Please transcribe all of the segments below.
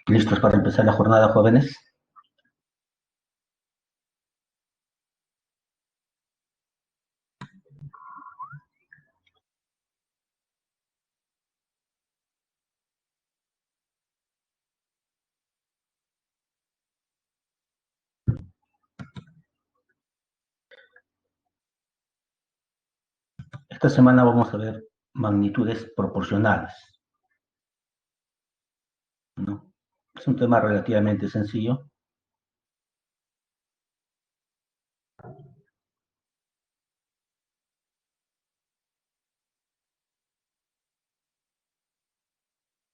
¿Listos para empezar la jornada, jóvenes? Esta semana vamos a ver magnitudes proporcionales, ¿no? Es un tema relativamente sencillo.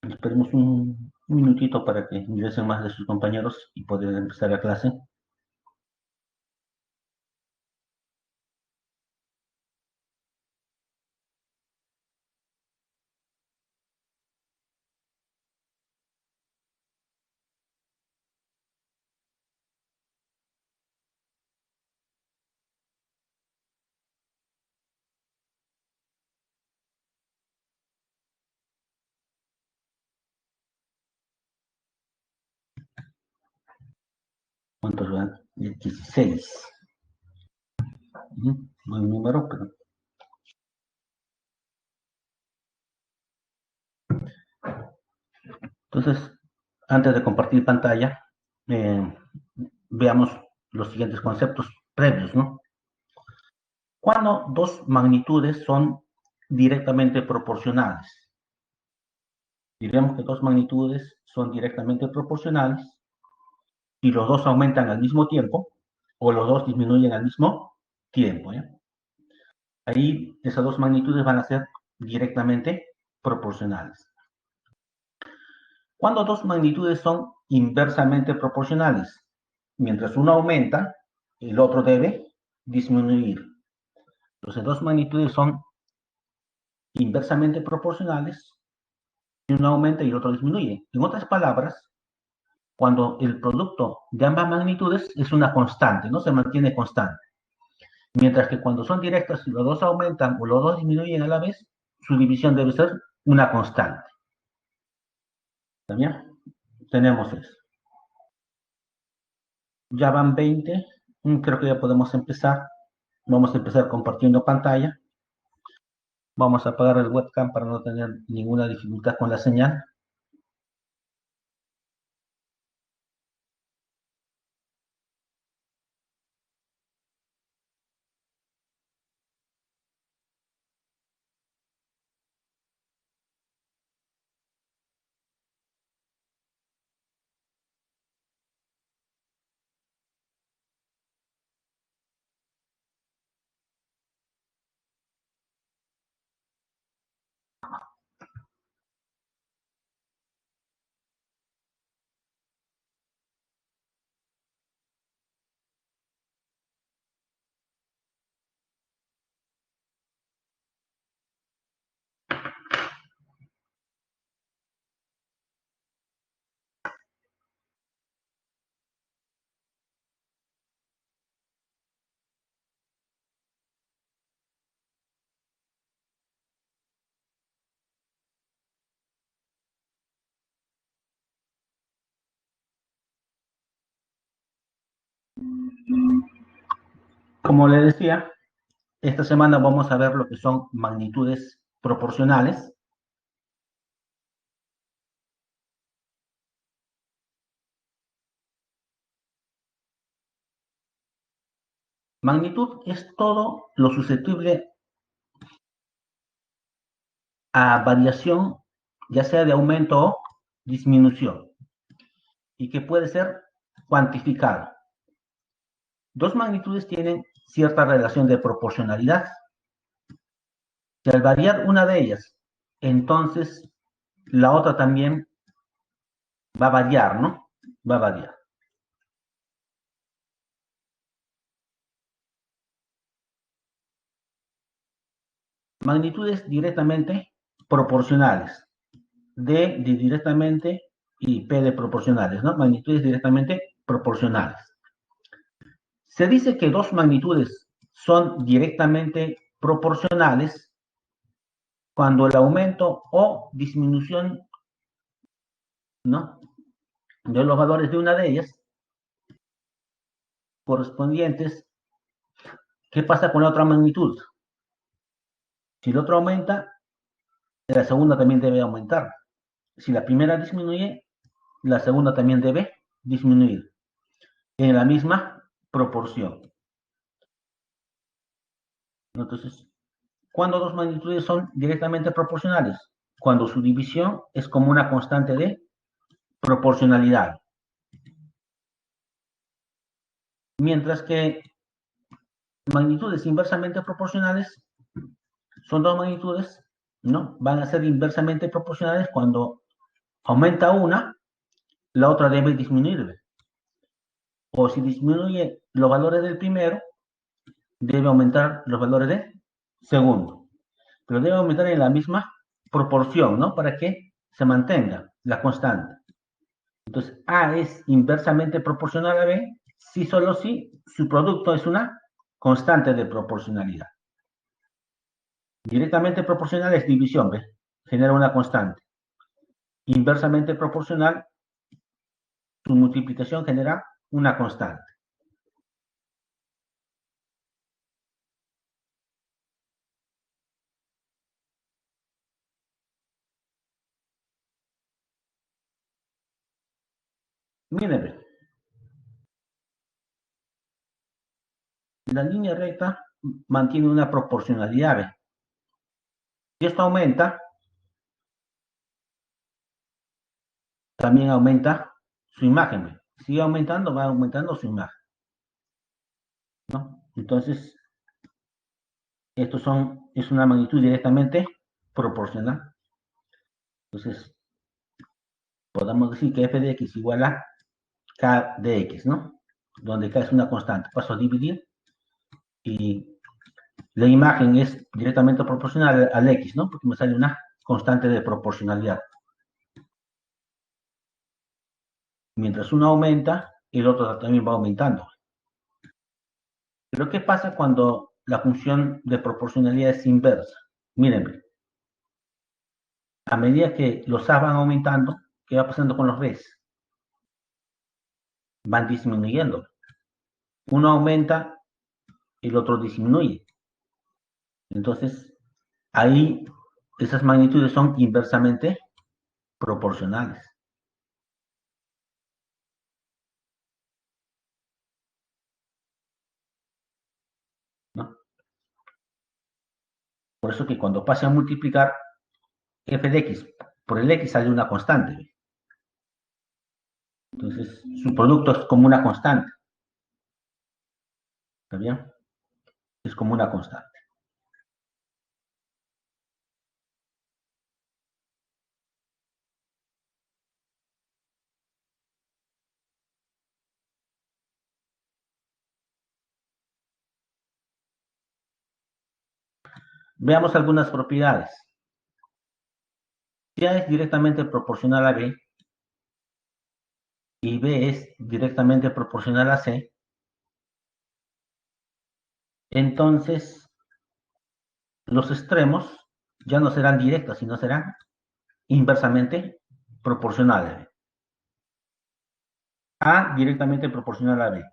Esperemos un minutito para que ingresen más de sus compañeros y poder empezar la clase. ¿Cuántos van? 16. Buen número, pero... Entonces, antes de compartir pantalla, eh, veamos los siguientes conceptos previos, ¿no? Cuando dos magnitudes son directamente proporcionales. Diremos que dos magnitudes son directamente proporcionales y los dos aumentan al mismo tiempo o los dos disminuyen al mismo tiempo, ¿ya? Ahí esas dos magnitudes van a ser directamente proporcionales. Cuando dos magnitudes son inversamente proporcionales, mientras uno aumenta, el otro debe disminuir. Entonces, dos magnitudes son inversamente proporcionales y uno aumenta y el otro disminuye. En otras palabras, cuando el producto de ambas magnitudes es una constante, no se mantiene constante. Mientras que cuando son directas, si los dos aumentan o los dos disminuyen a la vez, su división debe ser una constante. ¿También? Tenemos eso. Ya van 20. Creo que ya podemos empezar. Vamos a empezar compartiendo pantalla. Vamos a apagar el webcam para no tener ninguna dificultad con la señal. Como le decía, esta semana vamos a ver lo que son magnitudes proporcionales. Magnitud es todo lo susceptible a variación, ya sea de aumento o disminución, y que puede ser cuantificado. Dos magnitudes tienen cierta relación de proporcionalidad. Si al variar una de ellas, entonces la otra también va a variar, ¿no? Va a variar. Magnitudes directamente proporcionales. D de directamente y P de proporcionales, ¿no? Magnitudes directamente proporcionales. Se dice que dos magnitudes son directamente proporcionales cuando el aumento o disminución, ¿no? de los valores de una de ellas correspondientes. ¿Qué pasa con la otra magnitud? Si la otra aumenta, la segunda también debe aumentar. Si la primera disminuye, la segunda también debe disminuir en la misma proporción. Entonces, ¿cuándo dos magnitudes son directamente proporcionales? Cuando su división es como una constante de proporcionalidad. Mientras que magnitudes inversamente proporcionales son dos magnitudes, ¿no? Van a ser inversamente proporcionales cuando aumenta una, la otra debe disminuir. O si disminuye los valores del primero, debe aumentar los valores del segundo. Pero debe aumentar en la misma proporción, ¿no? Para que se mantenga la constante. Entonces, A es inversamente proporcional a B si solo si su producto es una constante de proporcionalidad. Directamente proporcional es división, ¿ves? Genera una constante. Inversamente proporcional, su multiplicación genera una constante. Miren, la línea recta mantiene una proporcionalidad, ¿ves? Si esto aumenta, también aumenta su imagen, ¿ves? Sigue aumentando, va aumentando su imagen, ¿no? Entonces, es una magnitud directamente proporcional. Entonces, podemos decir que f de x igual a k de x, ¿no? Donde k es una constante. Paso a dividir y la imagen es directamente proporcional al x, ¿no? Porque me sale una constante de proporcionalidad. Mientras uno aumenta, el otro también va aumentando. Pero ¿qué pasa cuando la función de proporcionalidad es inversa? Mírenme. A medida que los a van aumentando, ¿qué va pasando con los b's? Van disminuyendo. Uno aumenta, el otro disminuye. Entonces, ahí esas magnitudes son inversamente proporcionales, ¿no? Por eso que cuando pase a multiplicar f de x por el x sale una constante. Entonces, su producto es como una constante. ¿Está bien? Es como una constante. Veamos algunas propiedades. Si A es directamente proporcional a B y B es directamente proporcional a C, entonces los extremos ya no serán directos, sino serán inversamente proporcionales. A directamente proporcional a B.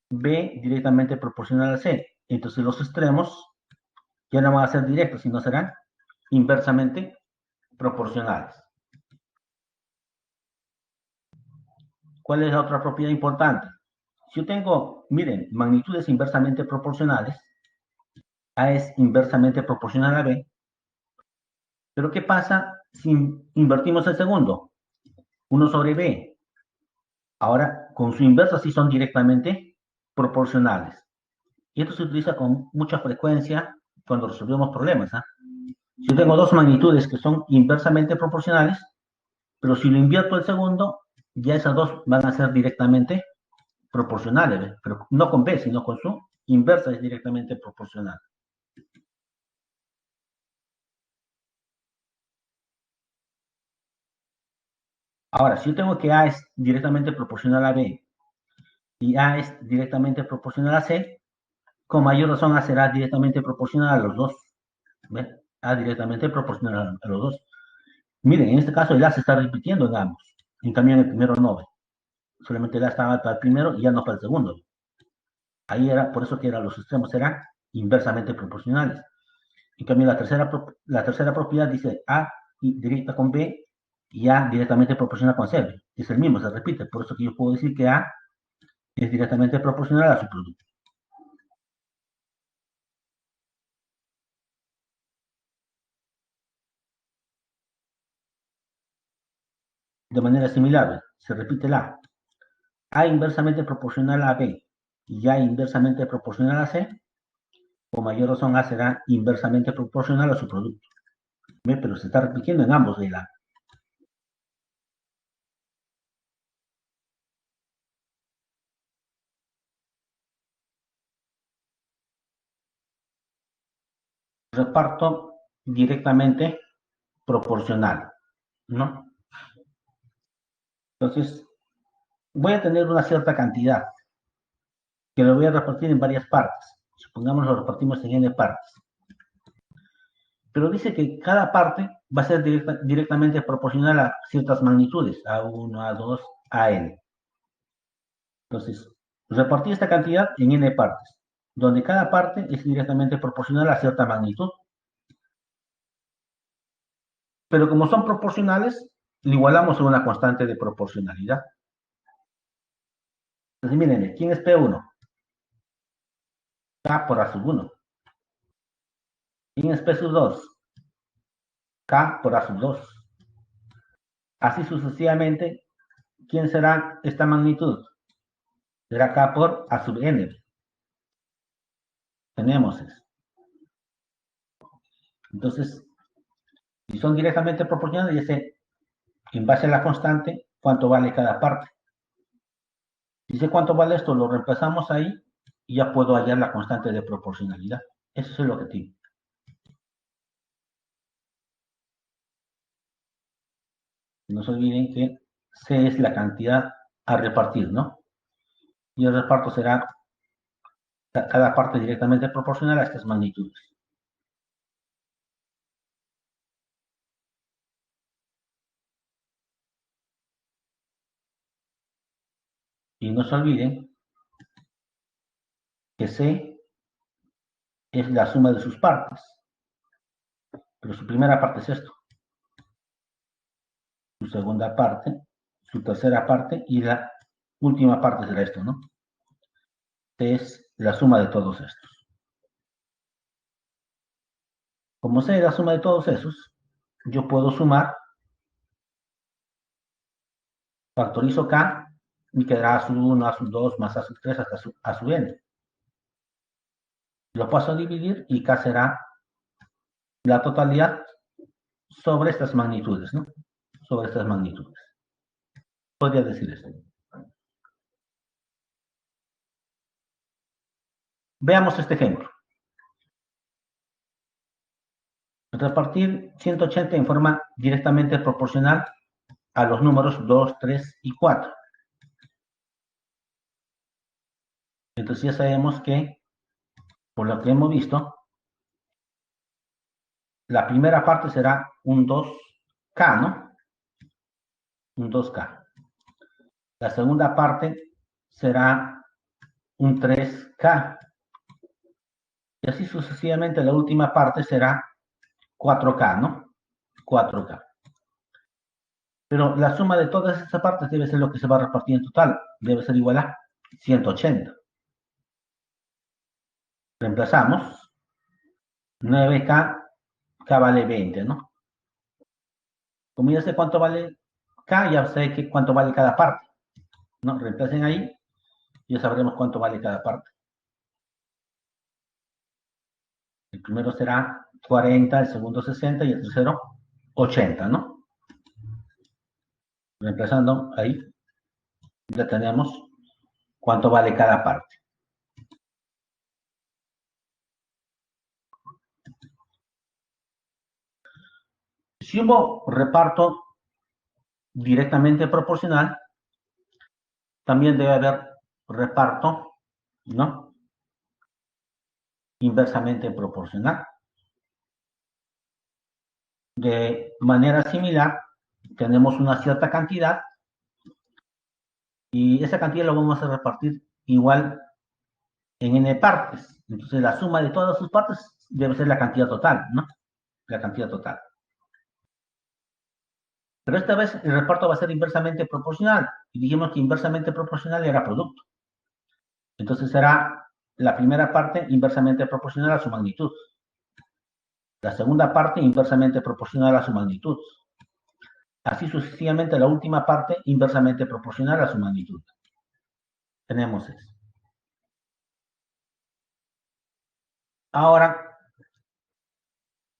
B directamente proporcional a C. Entonces los extremos ya no van a ser directos, sino serán inversamente proporcionales. ¿Cuál es la otra propiedad importante? Si yo tengo, miren, magnitudes inversamente proporcionales, A es inversamente proporcional a B, pero ¿qué pasa si invertimos el segundo? 1 sobre B. Ahora, con su inversa sí son directamente proporcionales. Y esto se utiliza con mucha frecuencia cuando resolvemos problemas. Si yo tengo dos magnitudes que son inversamente proporcionales, pero si lo invierto el segundo, ya esas dos van a ser directamente proporcionales, ¿ves? Pero no con B, sino con su inversa es directamente proporcional. Ahora, si yo tengo que A es directamente proporcional a B y A es directamente proporcional a C, con mayor razón A será directamente proporcional a los dos. ¿Ves? A directamente proporcional a los dos. Miren, en este caso el A se está repitiendo en ambos. En cambio, en el primero no. solamente el A estaba para el primero y ya no para el segundo. Ahí era, por eso que los extremos eran inversamente proporcionales. En cambio, la tercera propiedad dice A directa con B y A directamente proporcional con C. Es el mismo, se repite. Por eso que yo puedo decir que A es directamente proporcional a su producto. De manera similar, se repite el A. A inversamente proporcional a B y A inversamente proporcional a C, con mayor razón A será inversamente proporcional a su producto. ¿Ve? Pero se está repitiendo en ambos de la. Reparto directamente proporcional, ¿no? Entonces, voy a tener una cierta cantidad que lo voy a repartir en varias partes. Supongamos lo repartimos en n partes. Pero dice que cada parte va a ser directamente proporcional a ciertas magnitudes, A1, A2, a n. Entonces, repartir esta cantidad en n partes, donde cada parte es directamente proporcional a cierta magnitud. Pero como son proporcionales, lo igualamos a una constante de proporcionalidad. Entonces, miren, ¿quién es P1? K por A sub 1. ¿Quién es P sub 2? K por A sub 2. Así sucesivamente, ¿quién será esta magnitud? Será K por A sub n. Tenemos eso. Entonces, si son directamente proporcionales, ya sé, en base a la constante, cuánto vale cada parte. Si sé cuánto vale esto, lo reemplazamos ahí y ya puedo hallar la constante de proporcionalidad. Ese es el objetivo. No se olviden que C es la cantidad a repartir, ¿no? Y el reparto será cada parte directamente proporcional a estas magnitudes. Y no se olviden que C es la suma de sus partes. Pero su primera parte es esto. Su segunda parte, su tercera parte y la última parte será esto, ¿no? C es la suma de todos estos. Como C es la suma de todos esos, yo puedo sumar, factorizo K, y quedará A sub 1, A sub 2, más A sub 3 hasta A sub n. Lo paso a dividir y K será la totalidad sobre estas magnitudes, ¿no? Sobre estas magnitudes. Podría decir esto. Veamos este ejemplo. Repartir 180 en forma directamente proporcional a los números 2, 3 y 4. Entonces ya sabemos que, por lo que hemos visto, la primera parte será un 2K, ¿no? Un 2K. La segunda parte será un 3K. Y así sucesivamente la última parte será 4K, ¿no? 4K. Pero la suma de todas estas partes debe ser lo que se va a repartir en total. Debe ser igual a 180. Reemplazamos. 9K, K vale 20, ¿no? Como ya sé cuánto vale K, ya sé cuánto vale cada parte, ¿no? Reemplacen ahí, ya sabremos cuánto vale cada parte. El primero será 40, el segundo 60 y el tercero 80, ¿no? Reemplazando ahí, ya tenemos cuánto vale cada parte. Si hubo reparto directamente proporcional, también debe haber reparto, ¿no? Inversamente proporcional. De manera similar, tenemos una cierta cantidad Y esa cantidad la vamos a repartir igual en n partes. Entonces la suma de todas sus partes debe ser la cantidad total, ¿no? La cantidad total. Pero esta vez el reparto va a ser inversamente proporcional. Y dijimos que inversamente proporcional era producto. Entonces será la primera parte inversamente proporcional a su magnitud. La segunda parte inversamente proporcional a su magnitud. Así sucesivamente la última parte inversamente proporcional a su magnitud. Tenemos eso. Ahora,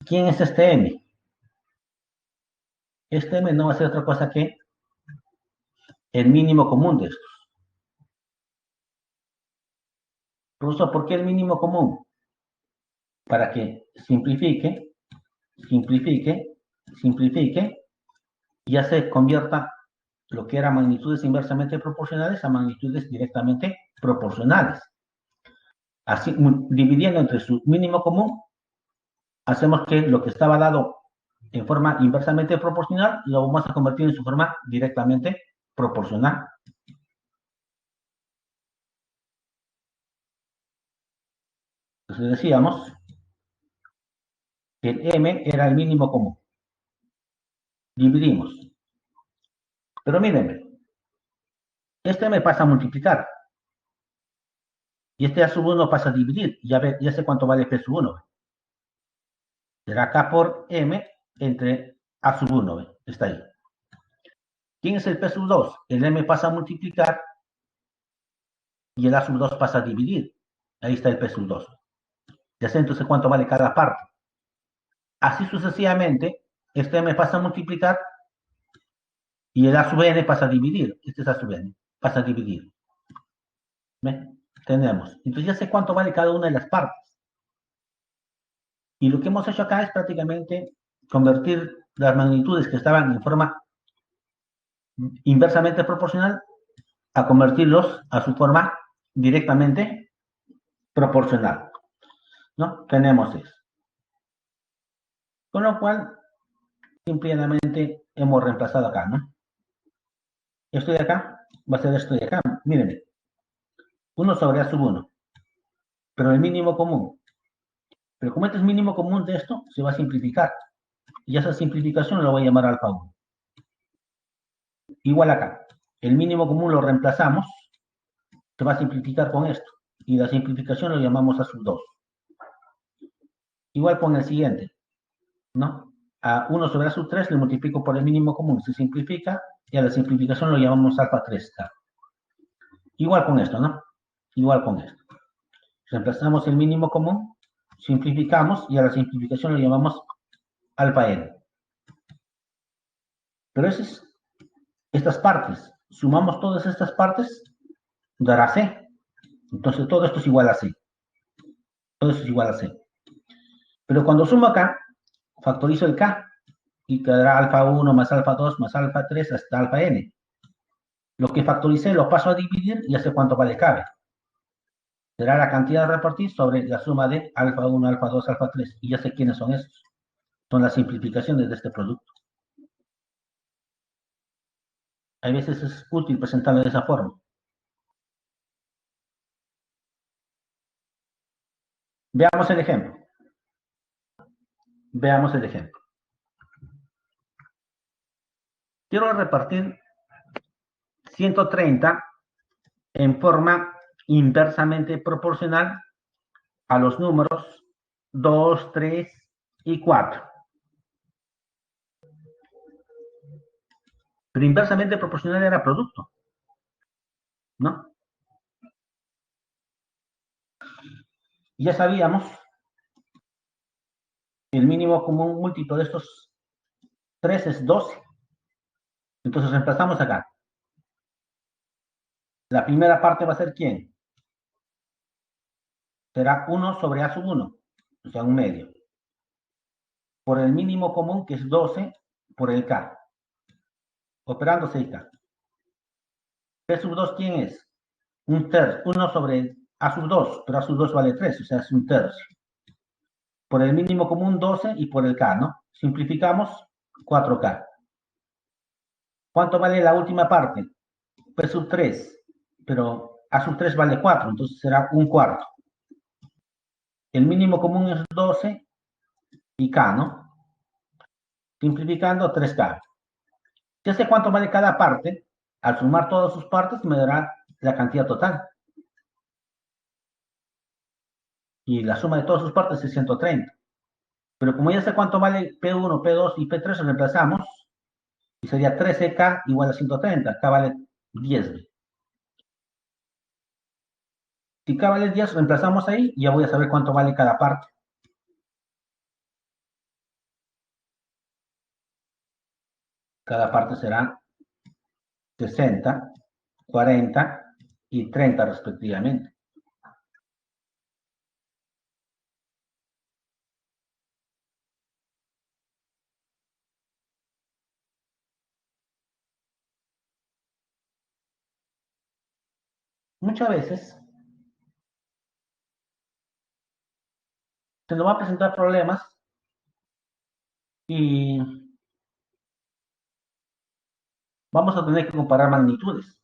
¿quién es este m? Este m no va a ser otra cosa que el mínimo común de estos. Profesor, ¿por qué el mínimo común? Para que simplifique, simplifique, simplifique, y ya se convierta lo que era magnitudes inversamente proporcionales a magnitudes directamente proporcionales. Así, dividiendo entre su mínimo común, hacemos que lo que estaba dado en forma inversamente proporcional lo vamos a convertir en su forma directamente proporcional. Entonces decíamos que el m era el mínimo común. Dividimos. Pero mírenme, este me pasa a multiplicar. Y este a sub 1 pasa a dividir. Ya sé cuánto vale p sub 1. Será k por m entre a sub 1. Está ahí. ¿Quién es el p sub 2? El m pasa a multiplicar y el a sub 2 pasa a dividir. Ahí está el p sub 2. Ya sé entonces cuánto vale cada parte. Así sucesivamente, este m pasa a multiplicar y el a sub n pasa a dividir. Este es a sub n. Pasa a dividir. ¿Ven? Tenemos. Entonces ya sé cuánto vale cada una de las partes. Y lo que hemos hecho acá es prácticamente convertir las magnitudes que estaban en forma inversamente proporcional a convertirlos a su forma directamente proporcional, ¿no? Tenemos eso. Con lo cual, simplemente hemos reemplazado acá, ¿no? Esto de acá va a ser esto de acá. Mírenme. 1 sobre a sub 1. Pero el mínimo común. Pero como este es mínimo común de esto, se va a simplificar. Y esa simplificación la voy a llamar alfa 1. Igual acá. El mínimo común lo reemplazamos. Se va a simplificar con esto. Y la simplificación lo llamamos a sub 2. Igual con el siguiente, ¿no? A 1 sobre a sub 3 le multiplico por el mínimo común. Se simplifica y a la simplificación lo llamamos alfa 3. Igual con esto, ¿no? Igual con esto. Reemplazamos el mínimo común, simplificamos y a la simplificación lo llamamos alfa n. Pero estas partes, sumamos todas estas partes, dará c. Entonces todo esto es igual a c. Todo esto es igual a c. Pero cuando sumo acá, factorizo el k y quedará alfa 1 más alfa 2 más alfa 3 hasta alfa n. Lo que factoricé lo paso a dividir y ya sé cuánto vale k. Será la cantidad a repartir sobre la suma de alfa 1, alfa 2, alfa 3. Y ya sé quiénes son estos. Son las simplificaciones de este producto. A veces es útil presentarlo de esa forma. Veamos el ejemplo. Veamos el ejemplo. Quiero repartir 130 en forma inversamente proporcional a los números 2, 3 y 4. Pero inversamente proporcional era producto, ¿no? Y ya sabíamos el mínimo común múltiplo de estos 3 es 12. Entonces reemplazamos acá. La primera parte va a ser ¿quién? Será 1 sobre a sub 1, o sea, un medio. Por el mínimo común, que es 12, por el k. Operando 6k. P sub 2, ¿quién es? Un tercio. 1 sobre a sub 2, pero a sub 2 vale 3, o sea, es un tercio. Por el mínimo común 12 y por el k, ¿no? Simplificamos 4k. ¿Cuánto vale la última parte? P sub 3, pero A sub 3 vale 4, entonces será un cuarto. El mínimo común es 12 y K, ¿no? Simplificando 3K. Ya sé cuánto vale cada parte. Al sumar todas sus partes me dará la cantidad total. Y la suma de todas sus partes es 130. Pero como ya sé cuánto vale P1, P2 y P3, reemplazamos. Y sería 13K igual a 130. K vale 10. Si K vale 10, reemplazamos ahí y ya voy a saber cuánto vale cada parte. Cada parte será 60, 40 y 30 respectivamente. Muchas veces se nos va a presentar problemas y vamos a tener que comparar magnitudes,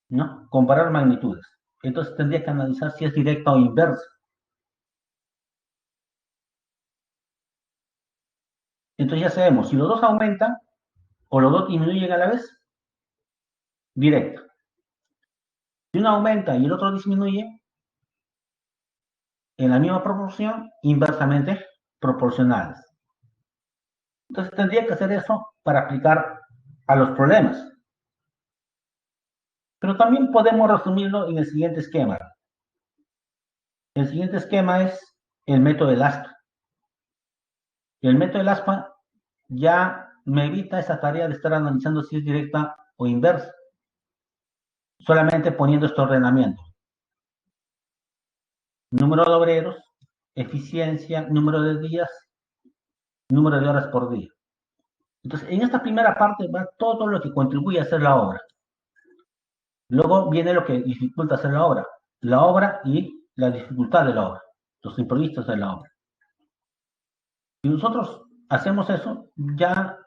¿no? Comparar magnitudes. Entonces tendría que analizar si es directa o inversa. Entonces ya sabemos, si los dos aumentan o los dos disminuyen a la vez, directo. Si uno aumenta y el otro disminuye, en la misma proporción, inversamente proporcionales. Entonces tendría que hacer eso para aplicar a los problemas. Pero también podemos resumirlo en el siguiente esquema. El siguiente esquema es el método del aspa. El método del aspa ya me evita esa tarea de estar analizando si es directa o inversa, solamente poniendo este ordenamiento. Número de obreros, eficiencia, número de días, número de horas por día. Entonces, en esta primera parte va todo lo que contribuye a hacer la obra. Luego viene lo que dificulta hacer la obra y la dificultad de la obra, los imprevistos de la obra. Si nosotros hacemos eso, ya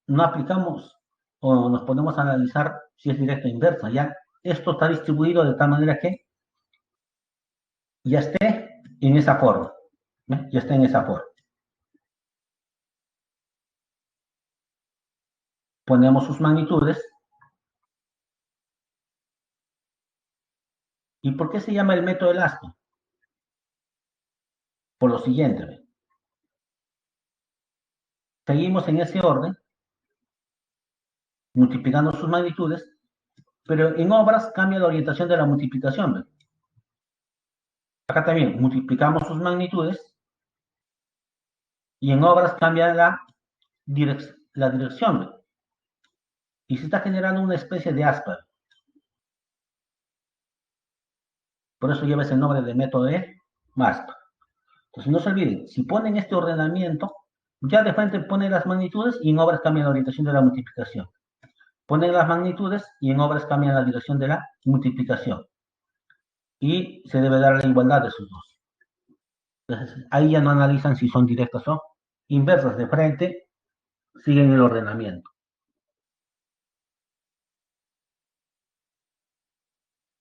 no aplicamos o nos ponemos a analizar si es directa o inversa. Ya esto está distribuido de tal manera que ya esté en esa forma. Ya está en esa forma. Ponemos sus magnitudes. ¿Y por qué se llama el método del aspa? Por lo siguiente. ¿Ve? Seguimos en ese orden, multiplicando sus magnitudes, pero en obras cambia la orientación de la multiplicación. ¿Ve? Acá también multiplicamos sus magnitudes y en obras cambia la dirección. ¿Ve? Y se está generando una especie de aspa. Por eso lleva ese nombre de método de aspa. Entonces no se olviden, si ponen este ordenamiento, ya de frente ponen las magnitudes y en obras cambian la orientación de la multiplicación. Ponen las magnitudes y en obras cambian la dirección de la multiplicación. Y se debe dar la igualdad de sus dos. Entonces ahí ya no analizan si son directas o inversas. De frente siguen el ordenamiento.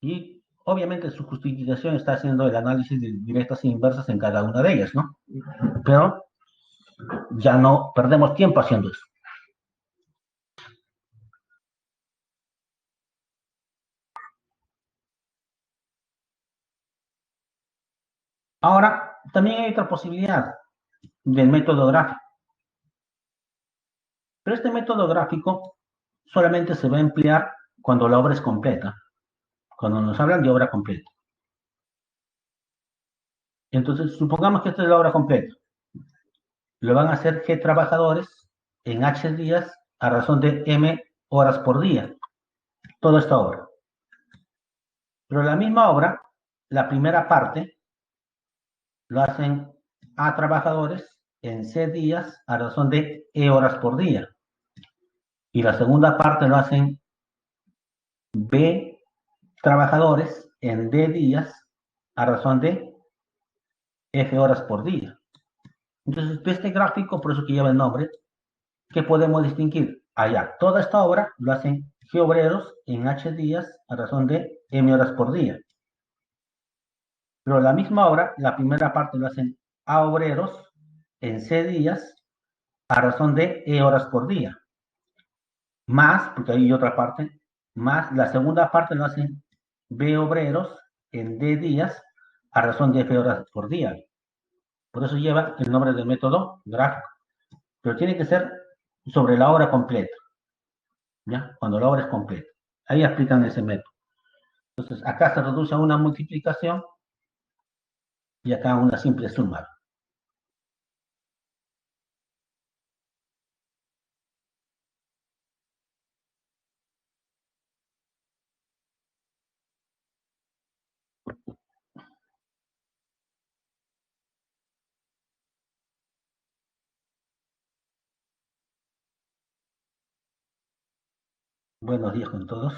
Y obviamente su justificación está haciendo el análisis de directas e inversas en cada una de ellas, ¿no? Pero ya no perdemos tiempo haciendo eso. Ahora, también hay otra posibilidad del método gráfico. Pero este método gráfico solamente se va a emplear cuando la obra es completa, cuando nos hablan de obra completa. Entonces, supongamos que esta es la obra completa. Lo van a hacer G trabajadores en H días a razón de M horas por día. Toda esta obra. Pero la misma obra, la primera parte, lo hacen A trabajadores en C días a razón de E horas por día. Y la segunda parte lo hacen B trabajadores en D días a razón de F horas por día. Entonces, de este gráfico, por eso que lleva el nombre, ¿qué podemos distinguir? Allá, toda esta obra lo hacen G obreros en H días a razón de M horas por día. Pero la misma hora, la primera parte lo hacen A obreros en C días a razón de E horas por día. Más, porque hay otra parte, más la segunda parte lo hacen B obreros en D días a razón de F horas por día. Por eso lleva el nombre del método gráfico. Pero tiene que ser sobre la hora completa, ¿ya? Cuando la hora es completa. Ahí aplican ese método. Entonces, acá se reduce a una multiplicación y acá a una simple suma. Buenos días con todos.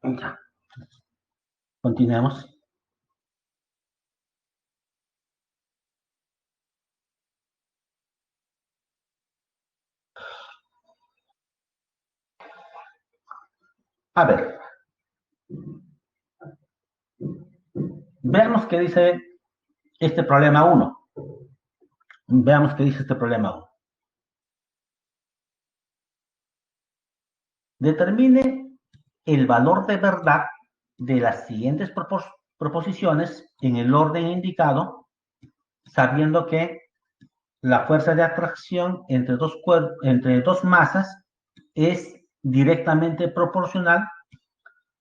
Ya, continuemos. A ver, veamos qué dice este problema 1. Veamos qué dice este problema 1. Determine el valor de verdad de las siguientes proposiciones en el orden indicado, sabiendo que la fuerza de atracción entre dos masas es directamente proporcional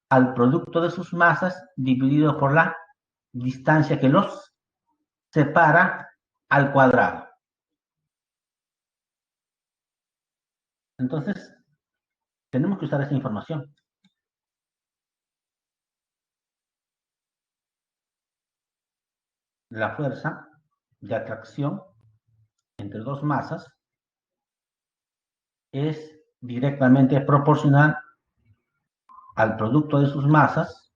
al producto de sus masas dividido por la distancia que los separa al cuadrado. Entonces, tenemos que usar esa información. La fuerza de atracción entre dos masas es directamente proporcional al producto de sus masas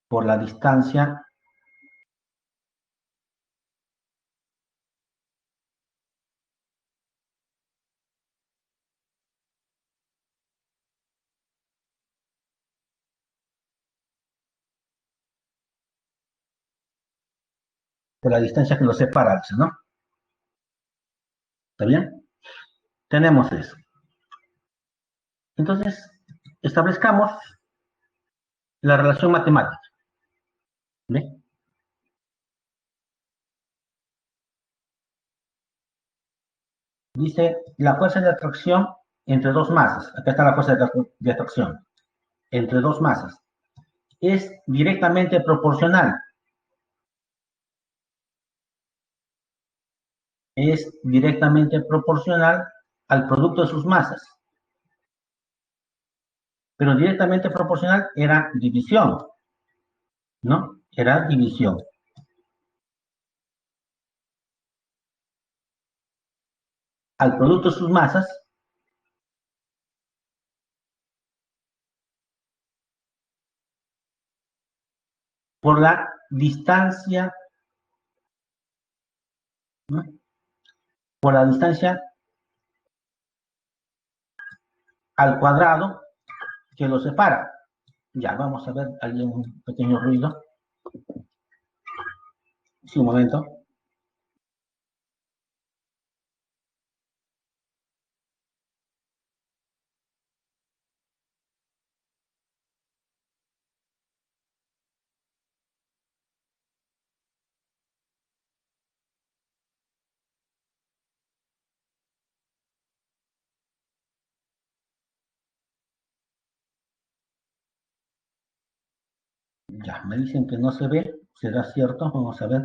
por la distancia que los separa, ¿no? ¿Está bien? Tenemos eso. Entonces, establezcamos la relación matemática. ¿Ve? Dice la fuerza de atracción entre dos masas. Acá está la fuerza de atracción entre dos masas. Es directamente proporcional. Es directamente proporcional al producto de sus masas. Pero directamente proporcional era división, ¿no? Era división. Al producto de sus masas por la distancia, ¿no? Por la distancia al cuadrado que lo separa. Ya, vamos a ver, hay un pequeño ruido. Sí, un momento. Ya, me dicen que no se ve. ¿Será cierto? Vamos a ver.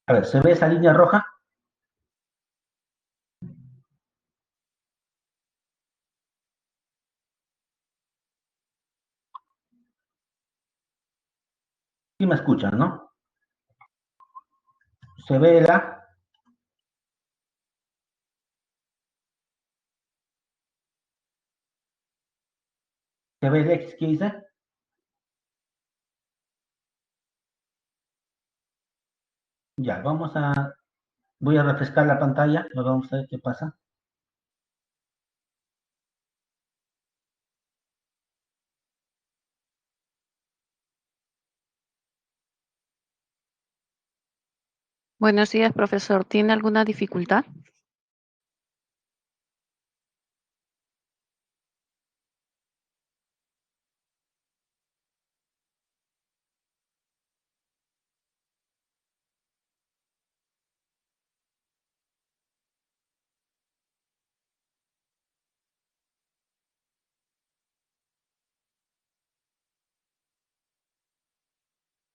A ver, ¿se ve esa línea roja? Sí me escuchan, ¿no? Se ve el X que hice. Ya, voy a refrescar la pantalla, y vamos a ver qué pasa. Buenos días, profesor. ¿Tiene alguna dificultad?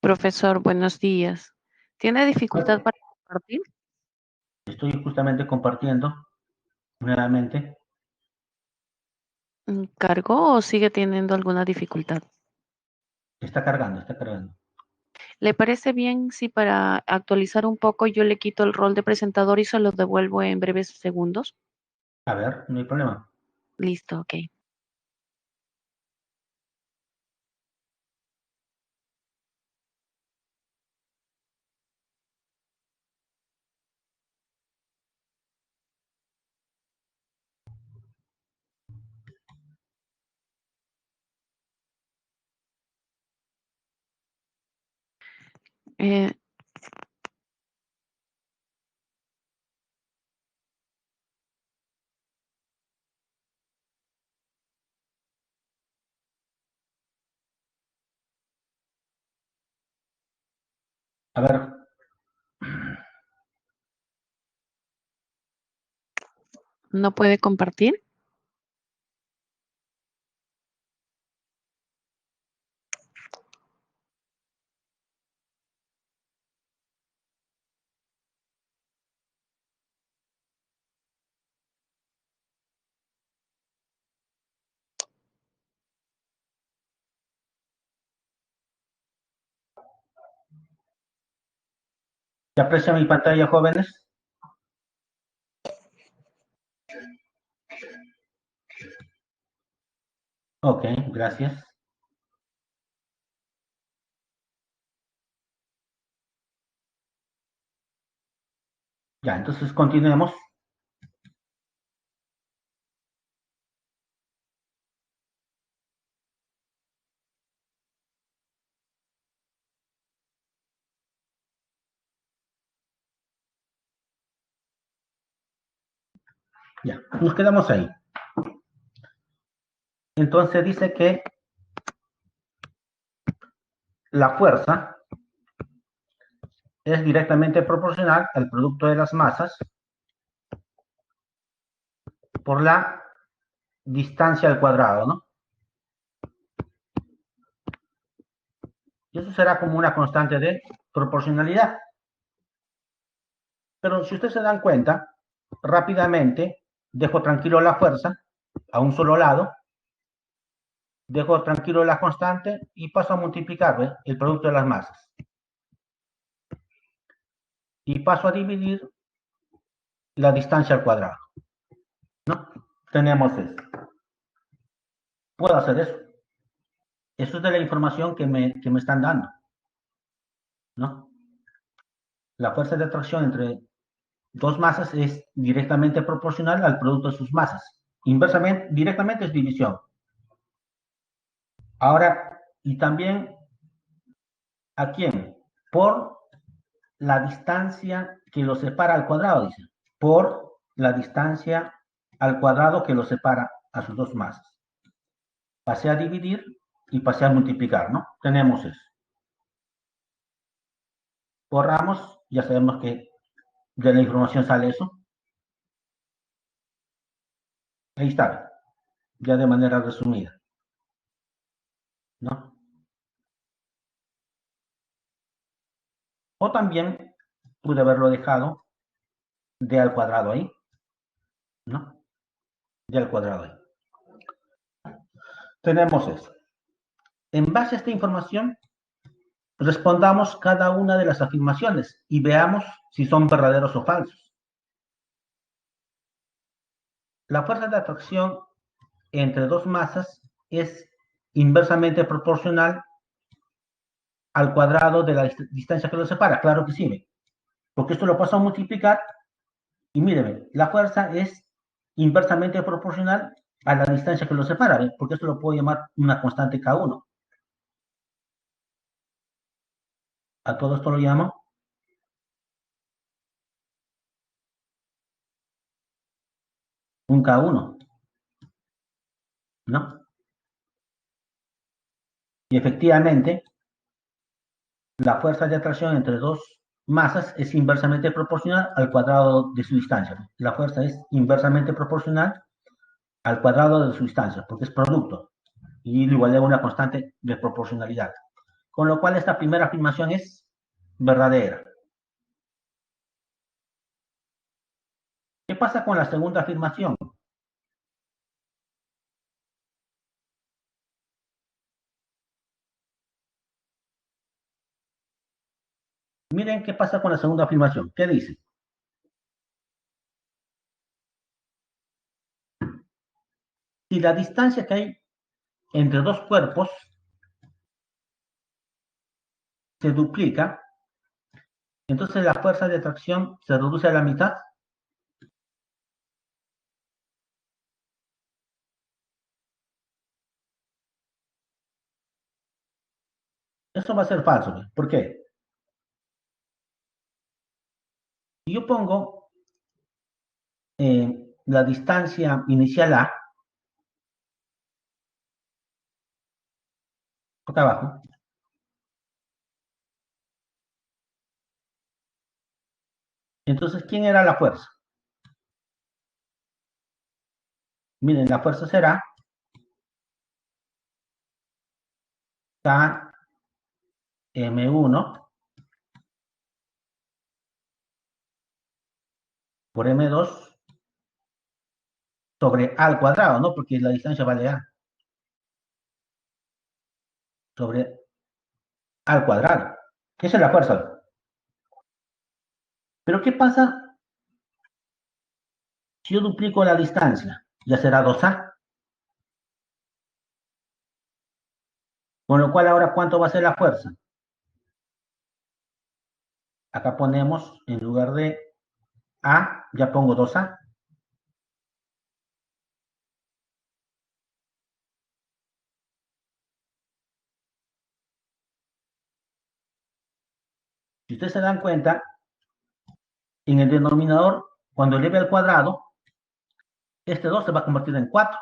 Profesor, buenos días. ¿Tiene dificultad para compartir? Estoy justamente compartiendo nuevamente. ¿Cargó o sigue teniendo alguna dificultad? Está cargando, está cargando. ¿Le parece bien si para actualizar un poco yo le quito el rol de presentador y se lo devuelvo en breves segundos? A ver, no hay problema. Listo, ok. Eh, A ver, ¿No puede compartir? ¿se aprecia mi pantalla, jóvenes? Ok, gracias. Ya, entonces continuemos. Ya, nos quedamos ahí. Entonces dice que la fuerza es directamente proporcional al producto de las masas por la distancia al cuadrado, ¿no? Y eso será como una constante de proporcionalidad. Pero si ustedes se dan cuenta, rápidamente dejo tranquilo la fuerza a un solo lado, dejo tranquilo la constante y paso a multiplicar, ¿ves?, el producto de las masas. Y paso a dividir la distancia al cuadrado, ¿no? Tenemos esto. Puedo hacer eso. Eso es de la información que me están dando, ¿no? La fuerza de atracción entre dos masas es directamente proporcional al producto de sus masas. Inversamente, directamente es división. Ahora, y también, ¿a quién? Por la distancia que lo separa al cuadrado, dice. Por la distancia al cuadrado que lo separa a sus dos masas. Pasé a dividir y pasé a multiplicar, ¿no? Tenemos eso. Borramos, ya sabemos que de la información sale eso. Ahí está, ya de manera resumida, ¿no? O también pude haberlo dejado d al cuadrado ahí, ¿no? D al cuadrado ahí. Tenemos eso. En base a esta información, respondamos cada una de las afirmaciones y veamos si son verdaderos o falsos. La fuerza de atracción entre dos masas es inversamente proporcional al cuadrado de la distancia que los separa. Claro que sí, porque esto lo paso a multiplicar y míreme, la fuerza es inversamente proporcional a la distancia que los separa, ¿ve? Porque esto lo puedo llamar una constante K1. A todo esto lo llamo un K1, ¿no? Y efectivamente, la fuerza de atracción entre dos masas es inversamente proporcional al cuadrado de su distancia. La fuerza es inversamente proporcional al cuadrado de su distancia, porque es producto, y lo igual a una constante de proporcionalidad. Con lo cual, esta primera afirmación es verdadera. ¿Qué pasa con la segunda afirmación? Miren qué pasa con la segunda afirmación. ¿Qué dice? Si la distancia que hay entre dos cuerpos se duplica, entonces la fuerza de atracción se reduce a la mitad. Eso va a ser falso. ¿Por qué? Si yo pongo la distancia inicial A, acá abajo, entonces, ¿quién era la fuerza? Miren, la fuerza será Km1 por M2 sobre A al cuadrado, ¿no? Porque la distancia vale A. Sobre A al cuadrado. Esa es la fuerza. Pero ¿qué pasa si yo duplico la distancia? Ya será 2A. Con lo cual, ahora, ¿cuánto va a ser la fuerza? Acá ponemos, en lugar de A, ya pongo 2A. Si ustedes se dan cuenta, en el denominador, cuando eleve al cuadrado, este 2 se va a convertir en 4.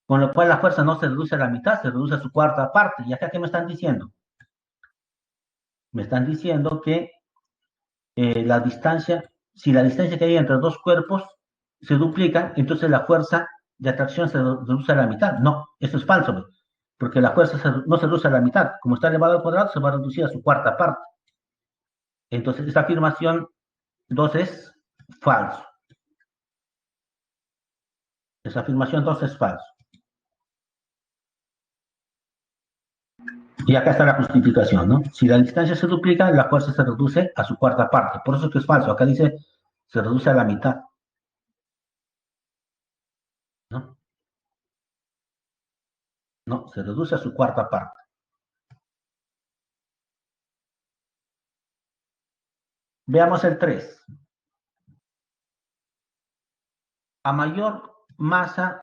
Con lo cual la fuerza no se reduce a la mitad, se reduce a su cuarta parte. ¿Y acá qué me están diciendo? Me están diciendo que la distancia, si la distancia que hay entre dos cuerpos se duplica, entonces la fuerza de atracción se reduce a la mitad. No, eso es falso, porque la fuerza no se reduce a la mitad. Como está elevado al cuadrado, se va a reducir a su cuarta parte. Entonces, esta afirmación 2 es falso. Esa afirmación 2 es falso. Y acá está la justificación, ¿no? Si la distancia se duplica, la fuerza se reduce a su cuarta parte. Por eso es que es falso. Acá dice se reduce a la mitad, ¿no? No, se reduce a su cuarta parte. Veamos el 3. A mayor masa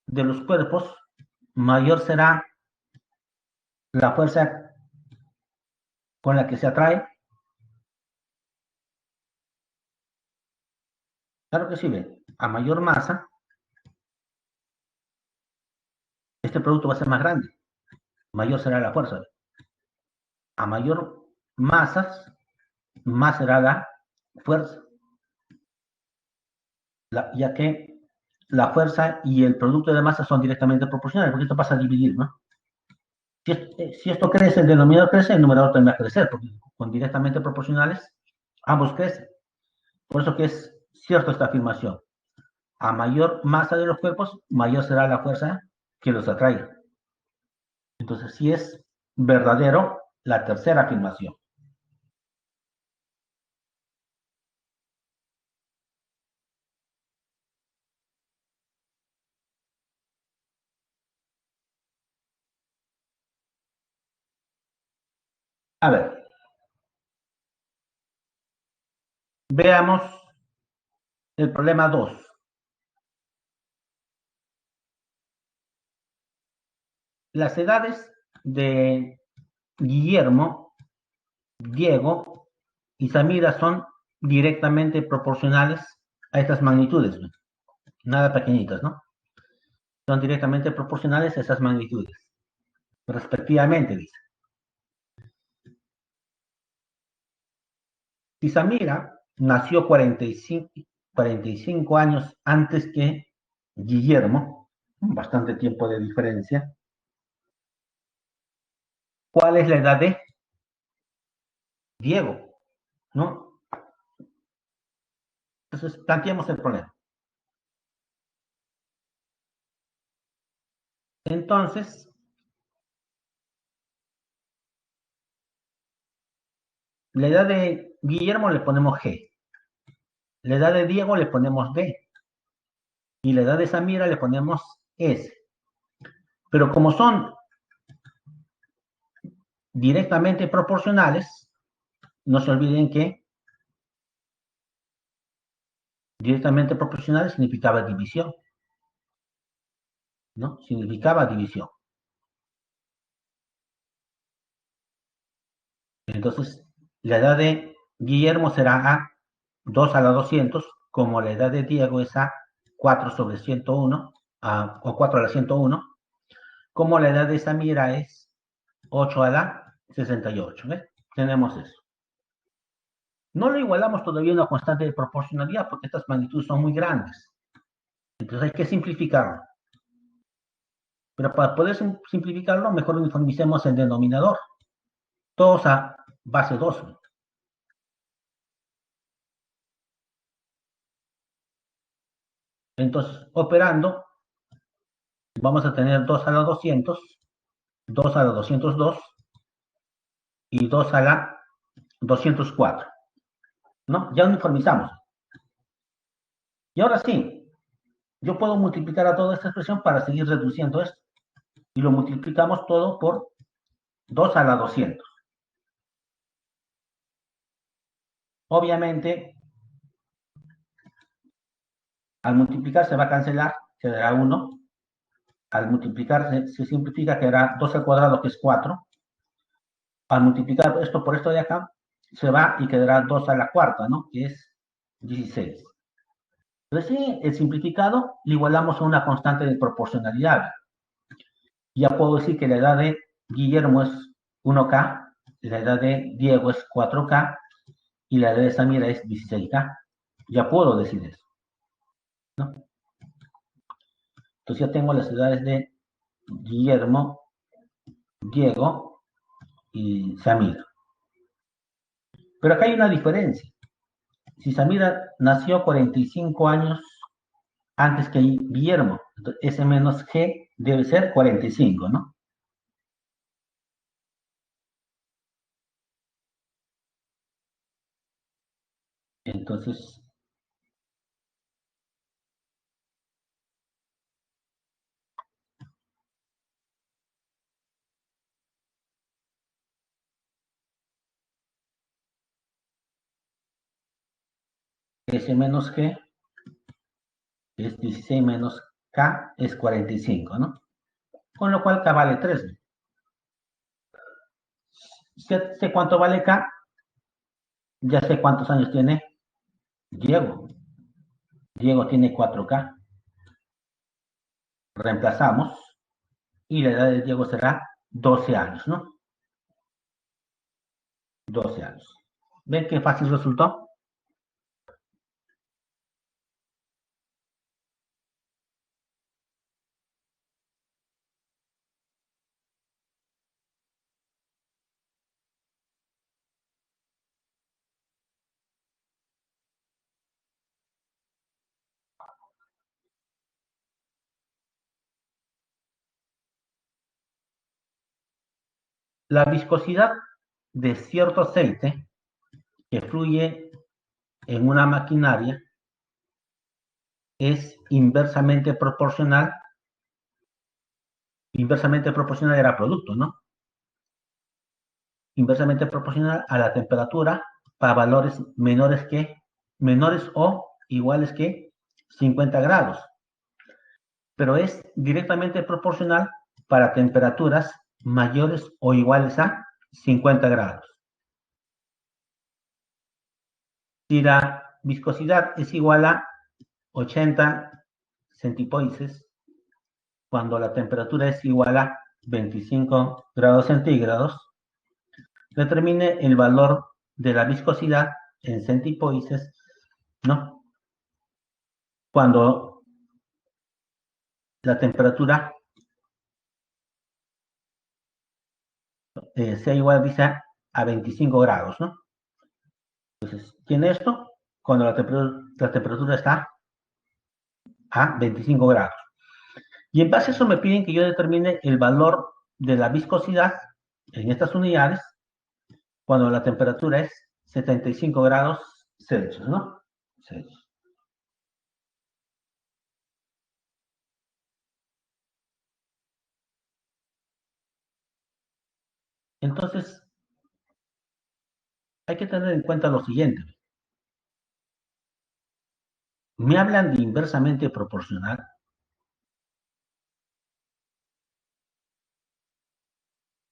de los cuerpos, mayor será la fuerza con la que se atrae. Claro que sí, ¿ve? A mayor masa, este producto va a ser más grande. Mayor será la fuerza. ¿Ve? A mayor masas, más será la fuerza. Ya que la fuerza y el producto de masa son directamente proporcionales, porque esto pasa a dividir, ¿no? Si esto crece, el denominador crece, el numerador también va a crecer, porque con directamente proporcionales, ambos crecen. Por eso que es cierta esta afirmación. A mayor masa de los cuerpos, mayor será la fuerza que los atraiga. Entonces, sí es verdadero la tercera afirmación. A ver, veamos el problema 2. Las edades de Guillermo, Diego y Samira son directamente proporcionales a estas magnitudes, ¿no? Nada pequeñitas, ¿no? Son directamente proporcionales a esas magnitudes, respectivamente, dice. Si Samira nació 45 años antes que Guillermo, bastante tiempo de diferencia, ¿cuál es la edad de Diego? ¿No? Entonces, planteemos el problema. Entonces, la edad de Guillermo le ponemos G, la edad de Diego le ponemos D y la edad de Samira le ponemos S. Pero como son directamente proporcionales, no se olviden que directamente proporcionales significaba división, ¿no? Significaba división. Entonces, la edad de Guillermo será a 2 a la 200, como la edad de Diego es a 4 sobre 101, o 4 a la 101, como la edad de Samira es 8 a la 68. ¿Ves? Tenemos eso. No lo igualamos todavía a una constante de proporcionalidad porque estas magnitudes son muy grandes. Entonces hay que simplificarlo. Pero para poder simplificarlo, mejor uniformicemos el denominador. Todos a base 2. Entonces, operando, vamos a tener 2 a la 200, 2 a la 202 y 2 a la 204. ¿No? Ya uniformizamos. Y ahora sí, yo puedo multiplicar a toda esta expresión para seguir reduciendo esto. Y lo multiplicamos todo por 2 a la 200. Obviamente, al multiplicar se va a cancelar, quedará 1. Al multiplicar se simplifica, quedará 2 al cuadrado, que es 4. Al multiplicar esto por esto de acá, se va y quedará 2 a la cuarta, ¿no? Que es 16. Entonces, sí, el simplificado le igualamos a una constante de proporcionalidad. Ya puedo decir que la edad de Guillermo es 1K, la edad de Diego es 4K y la edad de Samira es 16K. Ya puedo decir eso, ¿no? Entonces ya tengo las edades de Guillermo, Diego y Samira. Pero acá hay una diferencia. Si Samira nació 45 años antes que Guillermo, entonces S menos G debe ser 45, ¿no? Entonces, S menos G es 16 menos K es 45, ¿no? Con lo cual K vale 3. Sé cuánto vale K, ya sé cuántos años tiene Diego. Diego tiene 4K. Reemplazamos y la edad de Diego será 12 años, ¿no? 12 años. ¿Ven qué fácil resultó? La viscosidad de cierto aceite que fluye en una maquinaria es inversamente proporcional era producto, ¿no? Inversamente proporcional a la temperatura para valores menores o iguales que 50 grados, pero es directamente proporcional para temperaturas mayores o iguales a 50 grados. Si la viscosidad es igual a 80 centipoises, cuando la temperatura es igual a 25 grados centígrados, determine el valor de la viscosidad en centipoises, ¿no? Cuando la temperatura sea igual, dice, a 25 grados, ¿no? Entonces, tiene esto cuando la temperatura está a 25 grados. Y en base a eso me piden que yo determine el valor de la viscosidad en estas unidades cuando la temperatura es 75 grados Celsius, ¿no? Celsius. Entonces, hay que tener en cuenta lo siguiente. Me hablan de inversamente proporcional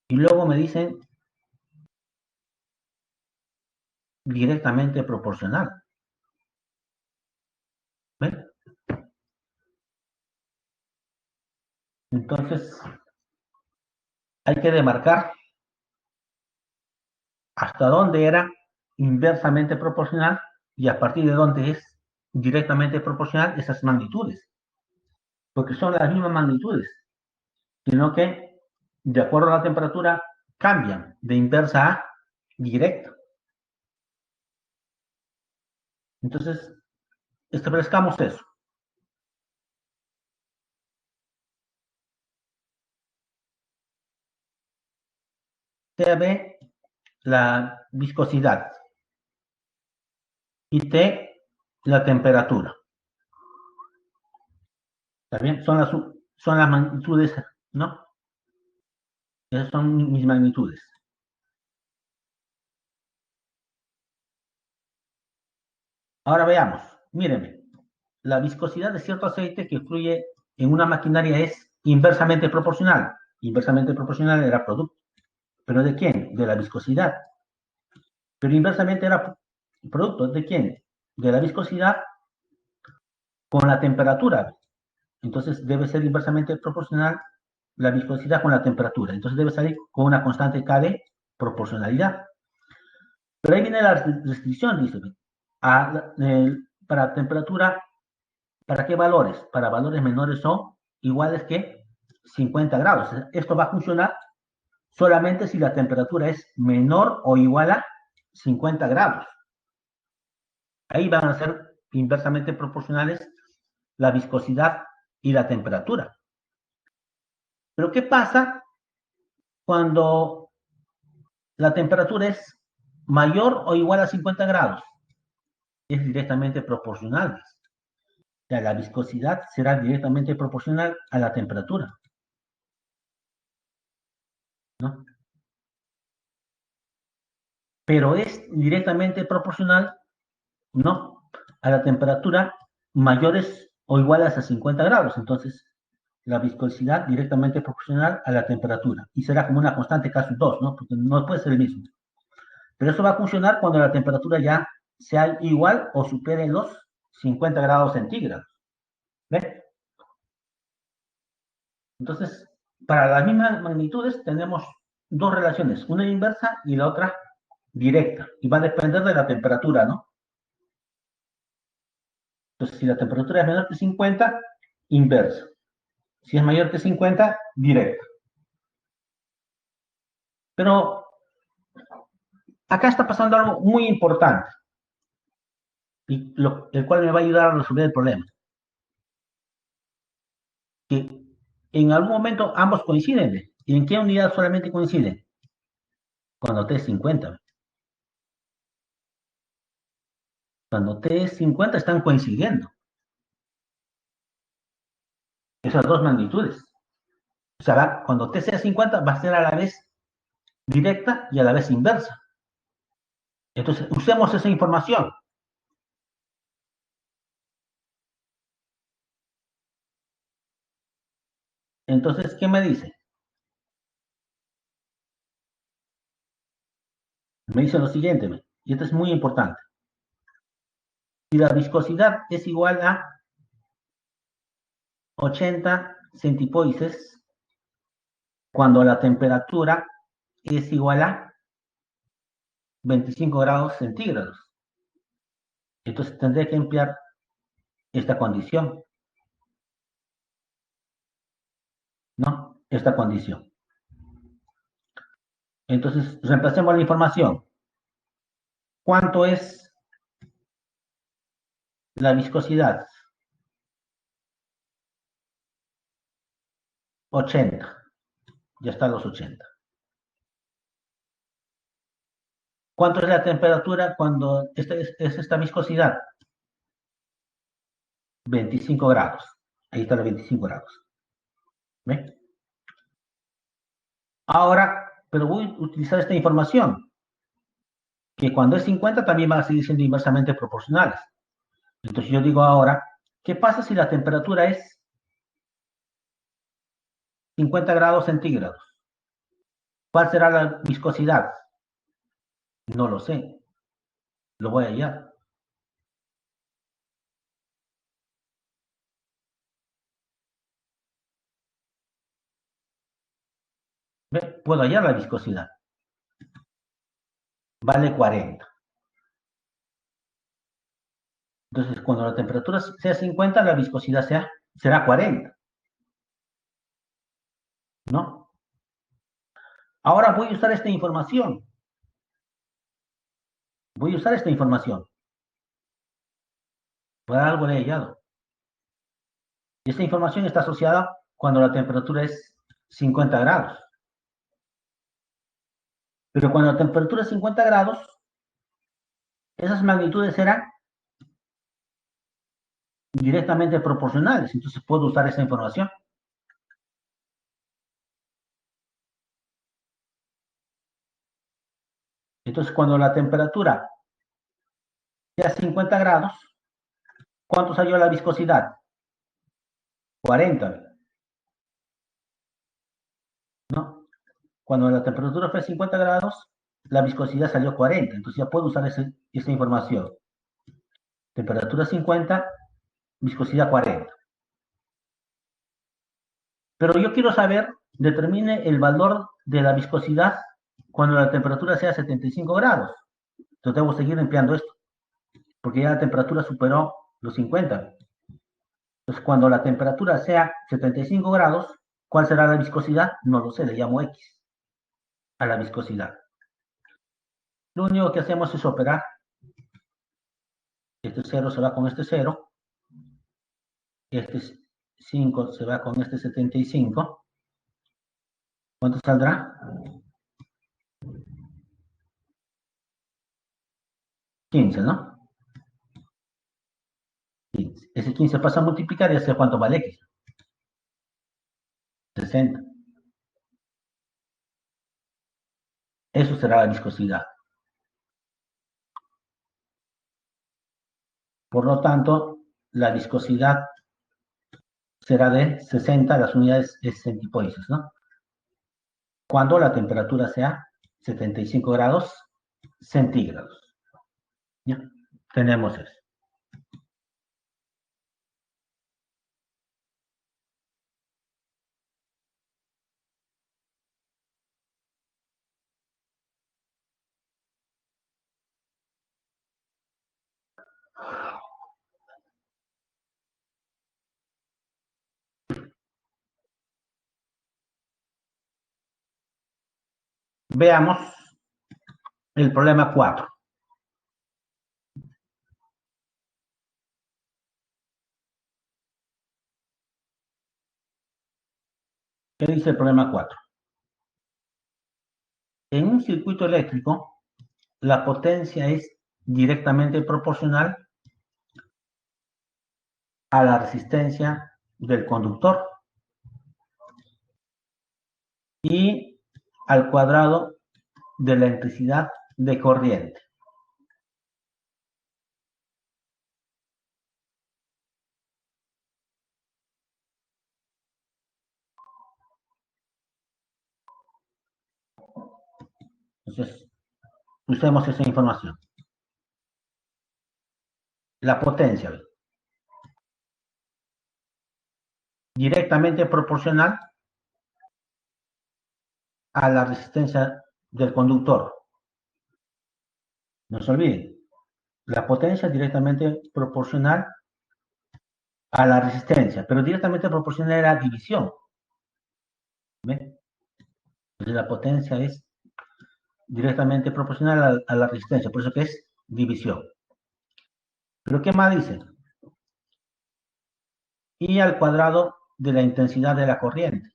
y luego me dicen directamente proporcional. ¿Ven? Entonces, hay que demarcar hasta dónde era inversamente proporcional y a partir de dónde es directamente proporcional esas magnitudes, porque son las mismas magnitudes, sino que de acuerdo a la temperatura cambian de inversa a directa. Entonces, establezcamos eso. TB, la viscosidad, y T, la temperatura. ¿Está bien? Son las magnitudes, ¿no? Esas son mis magnitudes. Ahora veamos, mírenme, la viscosidad de cierto aceite que fluye en una maquinaria es inversamente proporcional. Inversamente proporcional era producto. ¿Pero de quién? De la viscosidad. Pero inversamente era producto de quién? De la viscosidad con la temperatura. Entonces debe ser inversamente proporcional la viscosidad con la temperatura. Entonces debe salir con una constante K de proporcionalidad. Pero ahí viene la restricción, dice, para temperatura, ¿para qué valores? Para valores menores o iguales que 50 grados. Esto va a funcionar solamente si la temperatura es menor o igual a 50 grados. Ahí van a ser inversamente proporcionales la viscosidad y la temperatura. Pero ¿qué pasa cuando la temperatura es mayor o igual a 50 grados? Es directamente proporcional. O sea, la viscosidad será directamente proporcional a la temperatura, ¿no? Pero es directamente proporcional, ¿no? A la temperatura mayores o iguales a 50 grados. Entonces, la viscosidad directamente proporcional a la temperatura. Y será como una constante K sub 2, ¿no? Porque no puede ser el mismo. Pero eso va a funcionar cuando la temperatura ya sea igual o supere los 50 grados centígrados. ¿Ven? Entonces, para las mismas magnitudes tenemos dos relaciones, una inversa y la otra directa. Y va a depender de la temperatura, ¿no? Entonces, si la temperatura es menor que 50, inversa. Si es mayor que 50, directa. Pero acá está pasando algo muy importante, y el cual me va a ayudar a resolver el problema. Que en algún momento ambos coinciden. ¿Y en qué unidad solamente coinciden? Cuando T es 50. Cuando T es 50 están coincidiendo esas dos magnitudes. O sea, cuando T sea 50 va a ser a la vez directa y a la vez inversa. Entonces, usemos esa información. Entonces, ¿qué me dice? Me dice lo siguiente, y esto es muy importante. Si la viscosidad es igual a 80 centipoises, cuando la temperatura es igual a 25 grados centígrados. Entonces tendré que emplear esta condición, ¿no? Esta condición. Entonces, reemplacemos la información. ¿Cuánto es la viscosidad? 80. Ya está los 80. ¿Cuánto es la temperatura cuando es esta viscosidad? 25 grados. Ahí está los 25 grados. ¿Ve? Ahora, pero voy a utilizar esta información, que cuando es 50 también van a seguir siendo inversamente proporcionales. Entonces yo digo ahora, ¿qué pasa si la temperatura es 50 grados centígrados? ¿Cuál será la viscosidad? No lo sé. Lo voy a hallar. ¿Ve? Puedo hallar la viscosidad. Vale 40. Entonces, cuando la temperatura sea 50, la viscosidad será 40. ¿No? Ahora voy a usar esta información. Voy a usar esta información. Por algo le he hallado. Y esta información está asociada cuando la temperatura es 50 grados. Pero cuando la temperatura es 50 grados, esas magnitudes serán directamente proporcionales. Entonces puedo usar esa información. Entonces, cuando la temperatura sea 50 grados, ¿cuánto salió la viscosidad? 40. ¿No? Cuando la temperatura fue 50 grados, la viscosidad salió 40. Entonces ya puedo usar esa información. Temperatura 50, viscosidad 40. Pero yo quiero saber, determine el valor de la viscosidad cuando la temperatura sea 75 grados. Entonces debo seguir empleando esto, porque ya la temperatura superó los 50. Entonces, cuando la temperatura sea 75 grados, ¿cuál será la viscosidad? No lo sé, le llamo X a la viscosidad. Lo único que hacemos es operar. Este 0 se va con este 0. Este 5 se va con este 75. ¿Cuánto saldrá? 15, ¿no? 15. Ese 15 pasa a multiplicar y hace cuánto vale X. 60. Eso será la viscosidad. Por lo tanto, la viscosidad será de 60, las unidades es centipoises, ¿no? Cuando la temperatura sea 75 grados centígrados. ¿Ya? Tenemos eso. Veamos el problema 4. ¿Qué dice el problema 4? En un circuito eléctrico, la potencia es directamente proporcional a la resistencia del conductor y al cuadrado de la intensidad de corriente. Entonces, usemos esa información. La potencia, directamente proporcional a la resistencia del conductor. No se olviden, la potencia es directamente proporcional a la resistencia, pero directamente proporcional a la división. ¿Ven? Entonces la potencia es directamente proporcional a la resistencia, por eso que es división. Pero ¿qué más dice? Y al cuadrado de la intensidad de la corriente.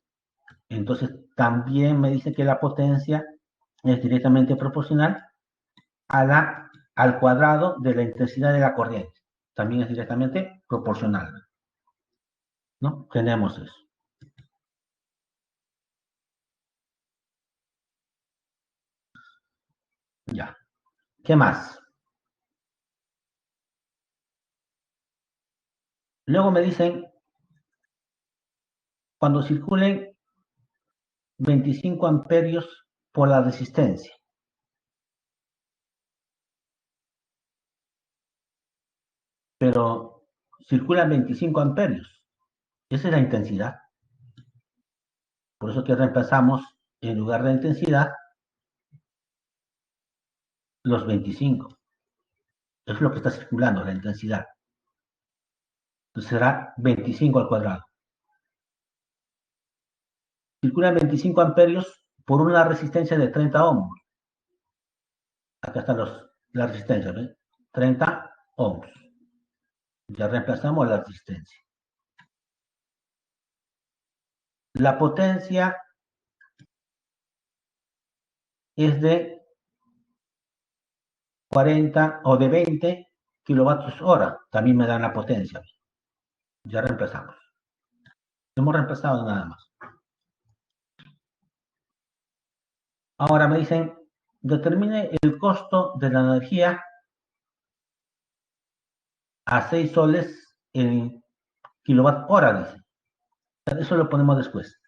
Entonces también me dice que la potencia es directamente proporcional al cuadrado de la intensidad de la corriente. También es directamente proporcional. ¿No? Tenemos eso. Ya. ¿Qué más? Luego me dicen, cuando circulen 25 amperios por la resistencia. Pero circulan 25 amperios. Esa es la intensidad. Por eso que reemplazamos en lugar de intensidad los 25. Es lo que está circulando, la intensidad. Entonces será 25 al cuadrado. Circulan 25 amperios por una resistencia de 30 ohms. Acá están la resistencia, ¿ven? 30 ohms. Ya reemplazamos la resistencia. La potencia es de 40 o de 20 kilovatios hora. También me dan la potencia. Ya reemplazamos. Hemos reemplazado nada más. Ahora me dicen, determine el costo de la energía a 6 soles en kilowatt hora, dice. Eso lo ponemos después.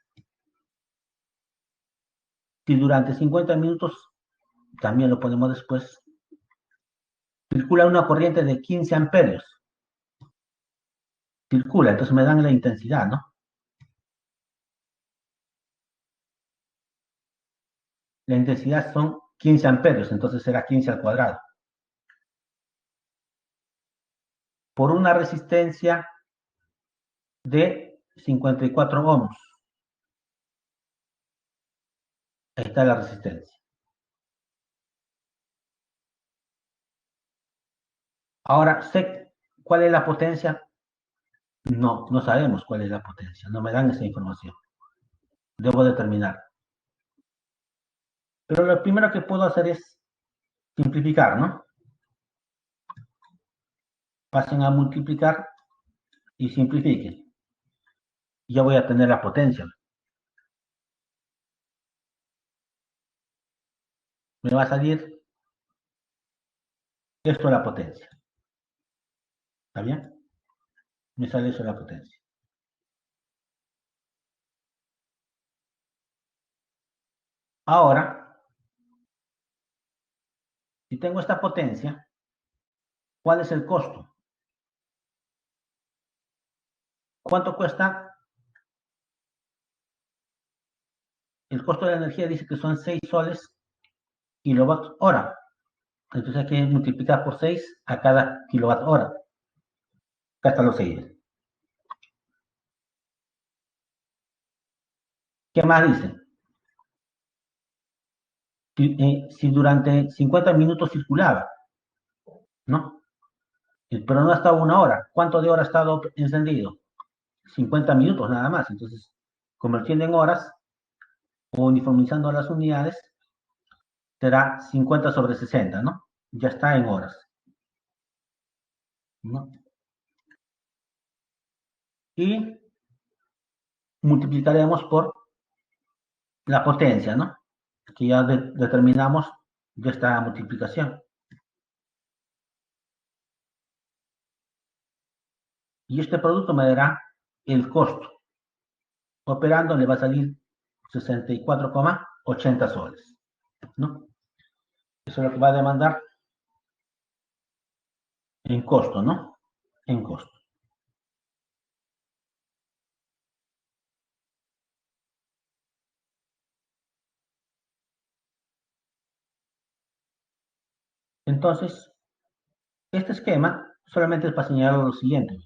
Si durante 50 minutos, también lo ponemos después, circula una corriente de 15 amperios. Circula, entonces me dan la intensidad, ¿no? La intensidad son 15 amperios, entonces será 15 al cuadrado. Por una resistencia de 54 ohms. Ahí está la resistencia. Ahora, sé cuál es la potencia. No, no sabemos cuál es la potencia. No me dan esa información. Debo determinar. Pero lo primero que puedo hacer es simplificar, ¿no? Pasen a multiplicar y simplifiquen. Ya voy a tener la potencia. Me va a salir esto la potencia. ¿Está bien? Me sale eso la potencia. Ahora, si tengo esta potencia, ¿cuál es el costo? ¿Cuánto cuesta? El costo de la energía dice que son 6 soles kilowatt hora. Entonces hay que multiplicar por 6 a cada kilowatt hora. Acá están los 6. ¿Qué más dice? Si durante 50 minutos circulaba, ¿no? Pero no ha estado 1 hora. ¿Cuánto de hora ha estado encendido? 50 minutos nada más. Entonces, convirtiendo en horas, o uniformizando las unidades, será 50 sobre 60, ¿no? Ya está en horas, ¿no? Y multiplicaremos por la potencia, ¿no? Que ya determinamos de esta multiplicación. Y este producto me dará el costo. Operando le va a salir 64,80 soles, ¿no? Eso es lo que va a demandar en costo, ¿no? En costo. Entonces, este esquema solamente es para señalar lo siguiente.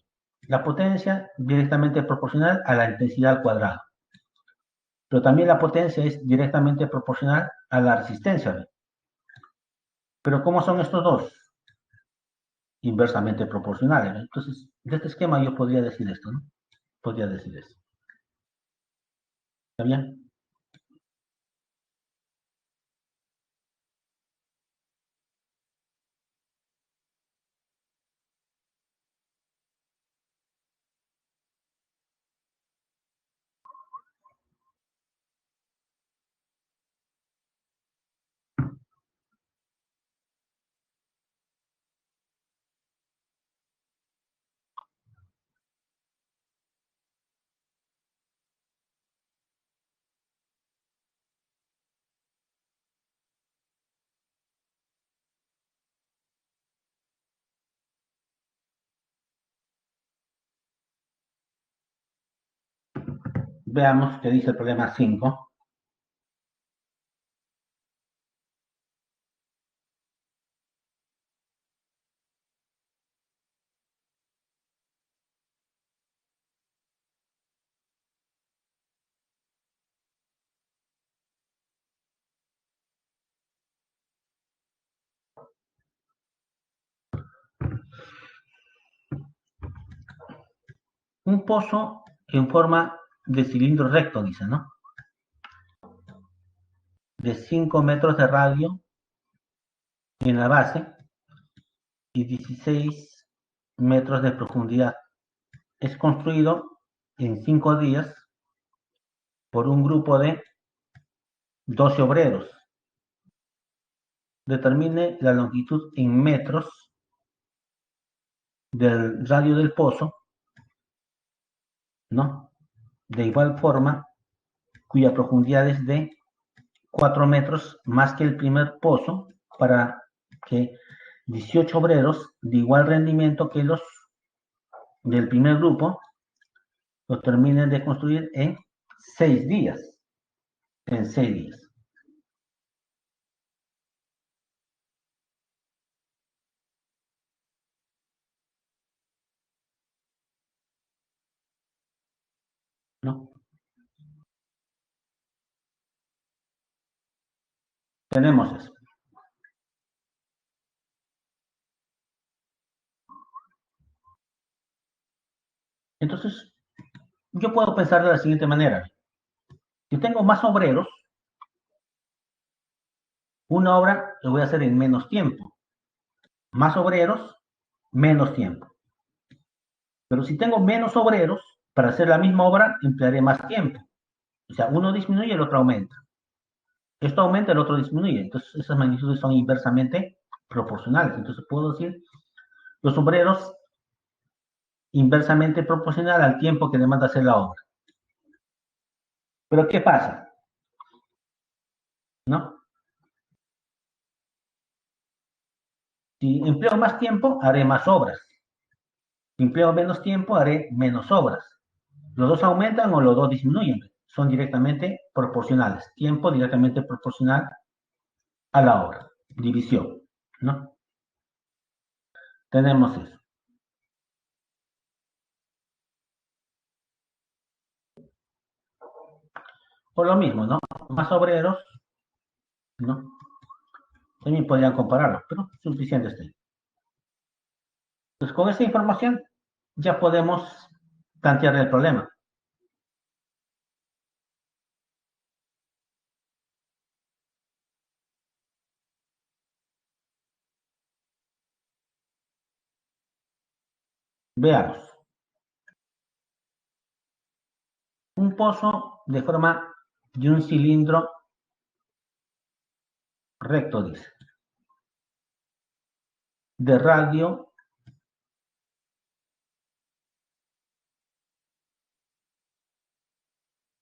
La potencia directamente proporcional a la intensidad al cuadrado. Pero también la potencia es directamente proporcional a la resistencia. Pero ¿cómo son estos dos? Inversamente proporcionales. Entonces, de este esquema yo podría decir esto, ¿no? Podría decir esto. ¿Está bien? Veamos qué dice el problema 5. Un pozo en forma de cilindro recto, dice, ¿no? De 5 metros de radio en la base y 16 metros de profundidad. Es construido en 5 días por un grupo de 12 obreros. Determine la longitud en metros del radio del pozo, ¿no? De igual forma, cuya profundidad es de 4 metros más que el primer pozo, para que 18 obreros de igual rendimiento que los del primer grupo lo terminen de construir en 6 días. En 6 días, ¿no? Tenemos eso. Entonces, yo puedo pensar de la siguiente manera. Si tengo más obreros, una obra lo voy a hacer en menos tiempo. Más obreros, menos tiempo. Pero si tengo menos obreros, para hacer la misma obra emplearé más tiempo. O sea, uno disminuye y el otro aumenta. Esto aumenta, el otro disminuye. Entonces, esas magnitudes son inversamente proporcionales. Entonces, puedo decir, los obreros inversamente proporcional al tiempo que demanda hacer la obra. Pero ¿qué pasa? ¿No? Si empleo más tiempo, haré más obras. Si empleo menos tiempo, haré menos obras. ¿Los dos aumentan o los dos disminuyen? Son directamente proporcionales. Tiempo directamente proporcional a la obra. División, ¿no? Tenemos eso. Por lo mismo, ¿no? Más obreros, ¿no? También podrían compararlo, pero suficiente está. Pues con esta información ya podemos plantear el problema. Veamos. Un pozo de forma de un cilindro recto, dice, de radio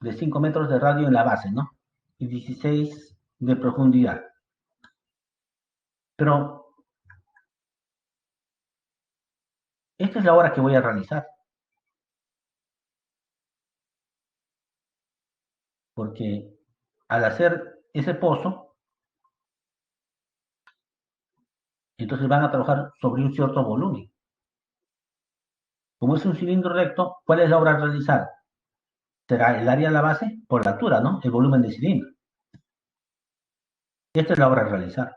de 5 metros de radio en la base, ¿no? Y 16 de profundidad. Pero esta es la obra que voy a realizar. Porque al hacer ese pozo, entonces van a trabajar sobre un cierto volumen. Como es un cilindro recto, ¿cuál es la obra a realizar? Será el área de la base por la altura, ¿no? El volumen del cilindro. Esta es la obra a realizar.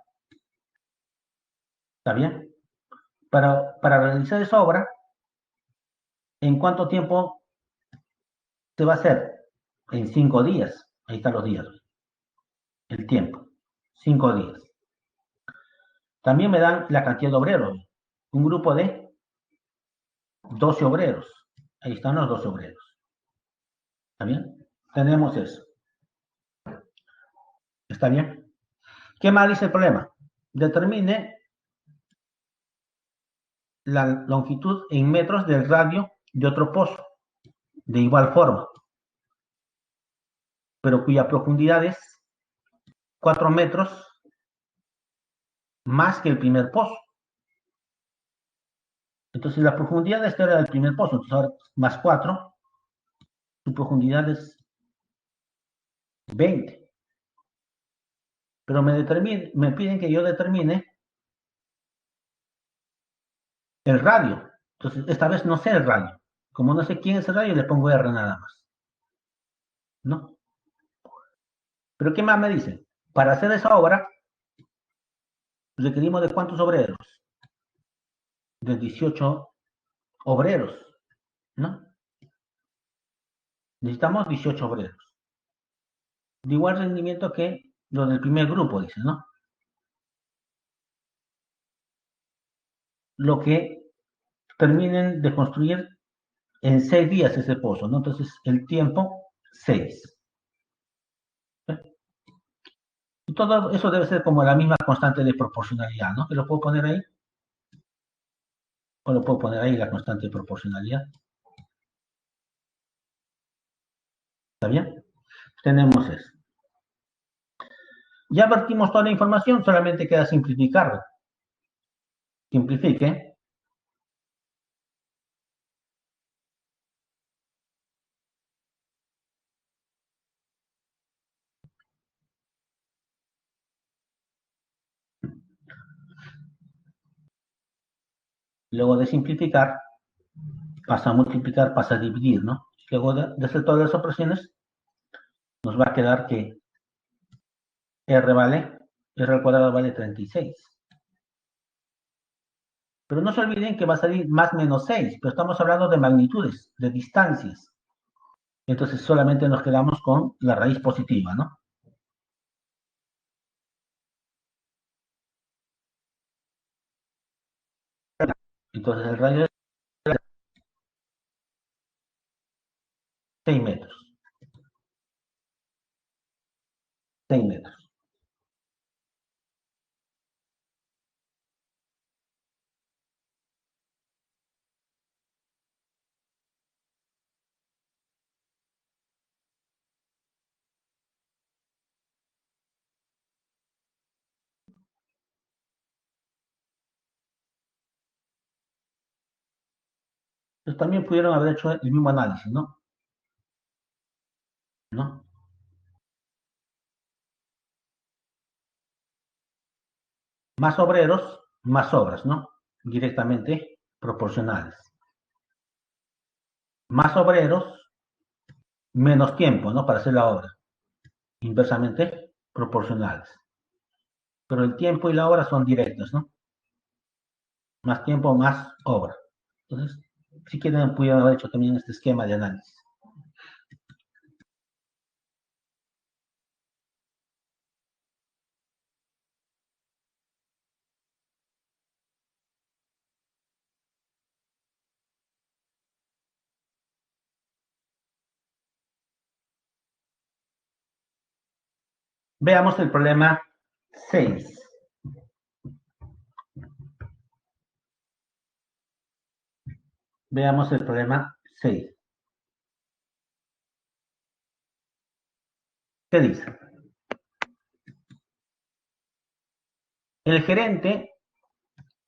¿Está bien? Para realizar esa obra, ¿en cuánto tiempo se va a hacer? En 5 días. Ahí están los días. El tiempo. 5 días. También me dan la cantidad de obreros. Un grupo de 12 obreros. Ahí están los 12 obreros. ¿Está bien? Tenemos eso. ¿Está bien? ¿Qué más dice el problema? Determine la longitud en metros del radio de otro pozo, de igual forma, pero cuya profundidad es 4 metros más que el primer pozo. Entonces la profundidad de este era del primer pozo, entonces ahora más 4, su profundidad es 20. Pero me piden que yo determine el radio. Entonces esta vez no sé el radio. Como no sé quién es el radio, le pongo R nada más. ¿No? Pero ¿qué más me dicen? Para hacer esa obra, requerimos de cuántos obreros? De 18 obreros, ¿no? Necesitamos 18 obreros. De igual rendimiento que los del primer grupo, dice, ¿no? Lo que terminen de construir en 6 días ese pozo, ¿no? Entonces, el tiempo, 6. Y todo eso debe ser como la misma constante de proporcionalidad, ¿no? ¿Que lo puedo poner ahí? O lo puedo poner ahí la constante de proporcionalidad. ¿Está bien? Tenemos eso. Ya vertimos toda la información, solamente queda simplificarla. Simplifique. Luego de simplificar, pasa a multiplicar, pasa a dividir, ¿no? Luego de hacer todas las operaciones, nos va a quedar que R al cuadrado vale 36. Pero no se olviden que va a salir más menos 6, pero estamos hablando de magnitudes, de distancias. Entonces solamente nos quedamos con la raíz positiva, ¿no? Entonces el radio es 6 metros. 6 metros. Entonces también pudieron haber hecho el mismo análisis, ¿no? ¿No? Más obreros, más obras, ¿no? Directamente proporcionales. Más obreros, menos tiempo, ¿no? Para hacer la obra. Inversamente proporcionales. Pero el tiempo y la obra son directos, ¿no? Más tiempo, más obra. Entonces, si quieren, pudieron haber hecho también este esquema de análisis. Veamos el problema 6. Veamos el problema 6. ¿Qué dice? El gerente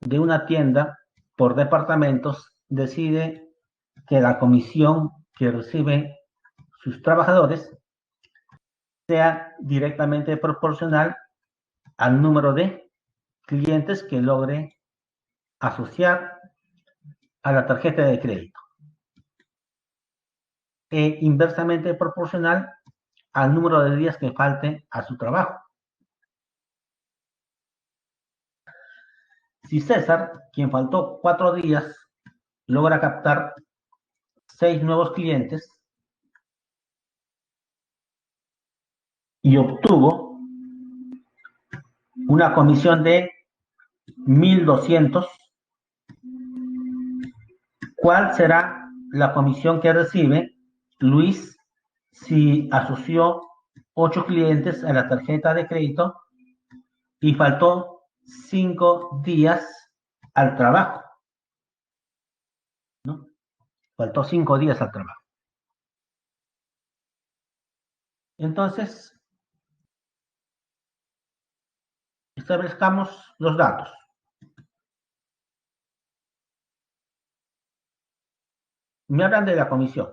de una tienda por departamentos decide que la comisión que reciben sus trabajadores sea directamente proporcional al número de clientes que logre asociar a la tarjeta de crédito e inversamente proporcional al número de días que falte a su trabajo. Si César, quien faltó 4 días, logra captar 6 nuevos clientes y obtuvo una comisión de 1.200, ¿cuál será la comisión que recibe Luis si asoció 8 clientes a la tarjeta de crédito y faltó 5 días al trabajo? ¿No? Faltó 5 días al trabajo. Entonces, establezcamos los datos. Me hablan de la comisión.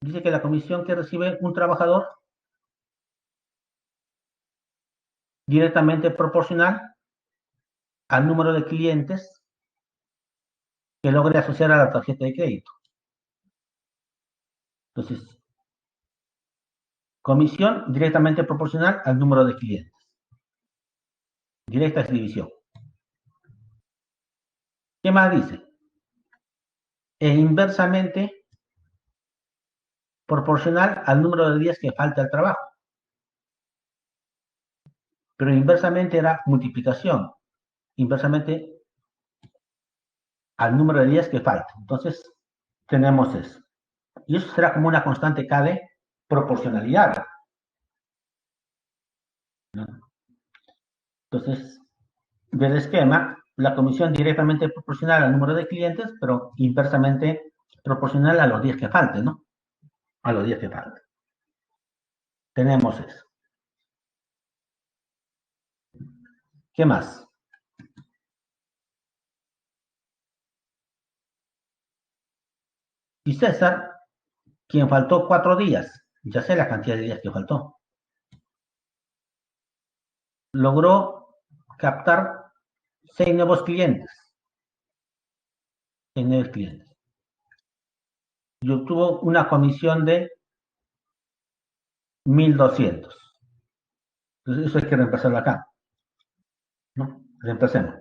Dice que la comisión que recibe un trabajador directamente proporcional al número de clientes que logre asociar a la tarjeta de crédito. Entonces, comisión directamente proporcional al número de clientes. Directa es división. ¿Qué más dice? E inversamente proporcional al número de días que falta al trabajo. Pero inversamente era multiplicación. Inversamente al número de días que falta. Entonces, tenemos eso. Y eso será como una constante K de proporcionalidad, ¿no? Entonces, del esquema, la comisión directamente proporcional al número de clientes, pero inversamente proporcional a los días que falten, ¿no? A los días que falten. Tenemos eso. ¿Qué más? Y César, quien faltó 4 días, ya sé la cantidad de días que faltó, logró captar 6 nuevos clientes. 6 nuevos clientes. Y obtuvo una comisión de 1.200. Entonces, eso hay que reemplazarlo acá, ¿no? Reemplacemos.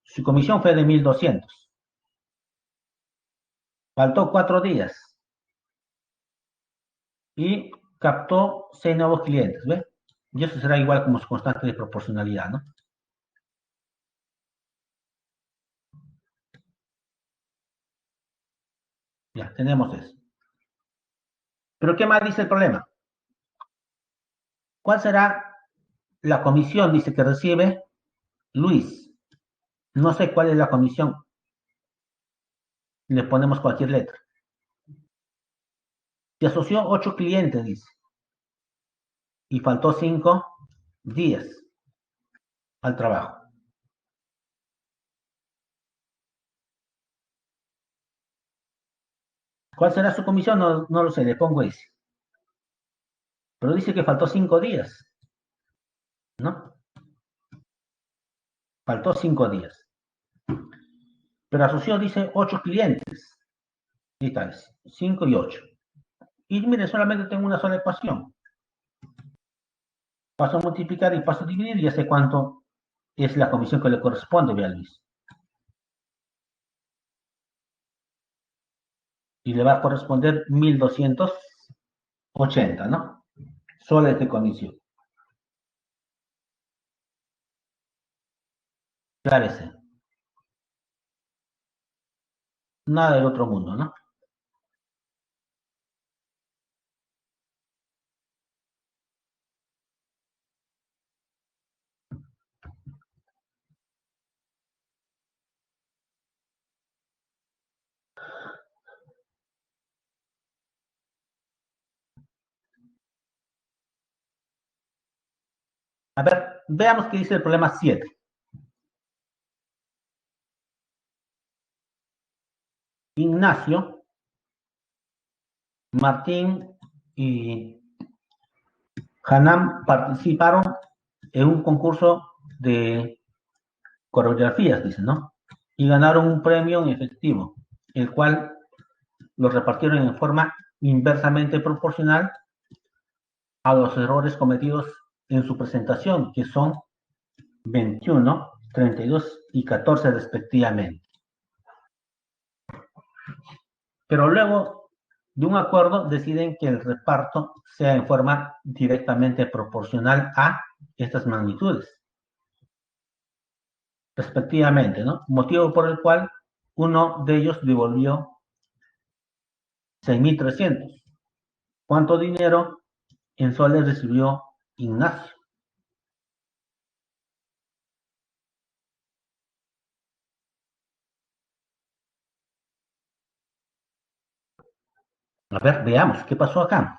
Su comisión fue de 1.200. Faltó 4 días y captó 6 nuevos clientes, ¿ves? Y eso será igual como su constante de proporcionalidad, ¿no? Ya, tenemos eso. Pero ¿qué más dice el problema? ¿Cuál será la comisión, dice, que recibe Luis? No sé cuál es la comisión. Le ponemos cualquier letra. Se asoció 8 clientes, dice, y faltó 5 días al trabajo. ¿Cuál será su comisión? No, no lo sé, le pongo ese. Pero dice que faltó 5 días, ¿no? Faltó 5 días. Pero asoció, dice, 8 clientes. Y tal, 5 y 8. Y mire, solamente tengo una sola ecuación. Paso a multiplicar y paso a dividir y ya sé cuánto es la comisión que le corresponde, vea Luis. Y le va a corresponder 1.280, ¿no? Soles de comisión. Clarece. Nada del otro mundo, ¿no? A ver, veamos qué dice el problema 7. Ignacio, Martín y Hanan participaron en un concurso de coreografías, dice, ¿no? Y ganaron un premio en efectivo, el cual lo repartieron en forma inversamente proporcional a los errores cometidos en su presentación, que son 21, 32 y 14 respectivamente. Pero luego de un acuerdo deciden que el reparto sea en forma directamente proporcional a estas magnitudes, respectivamente, ¿no? Motivo por el cual uno de ellos devolvió 6.300. ¿Cuánto dinero en soles recibió Ignacio? A ver, veamos qué pasó acá.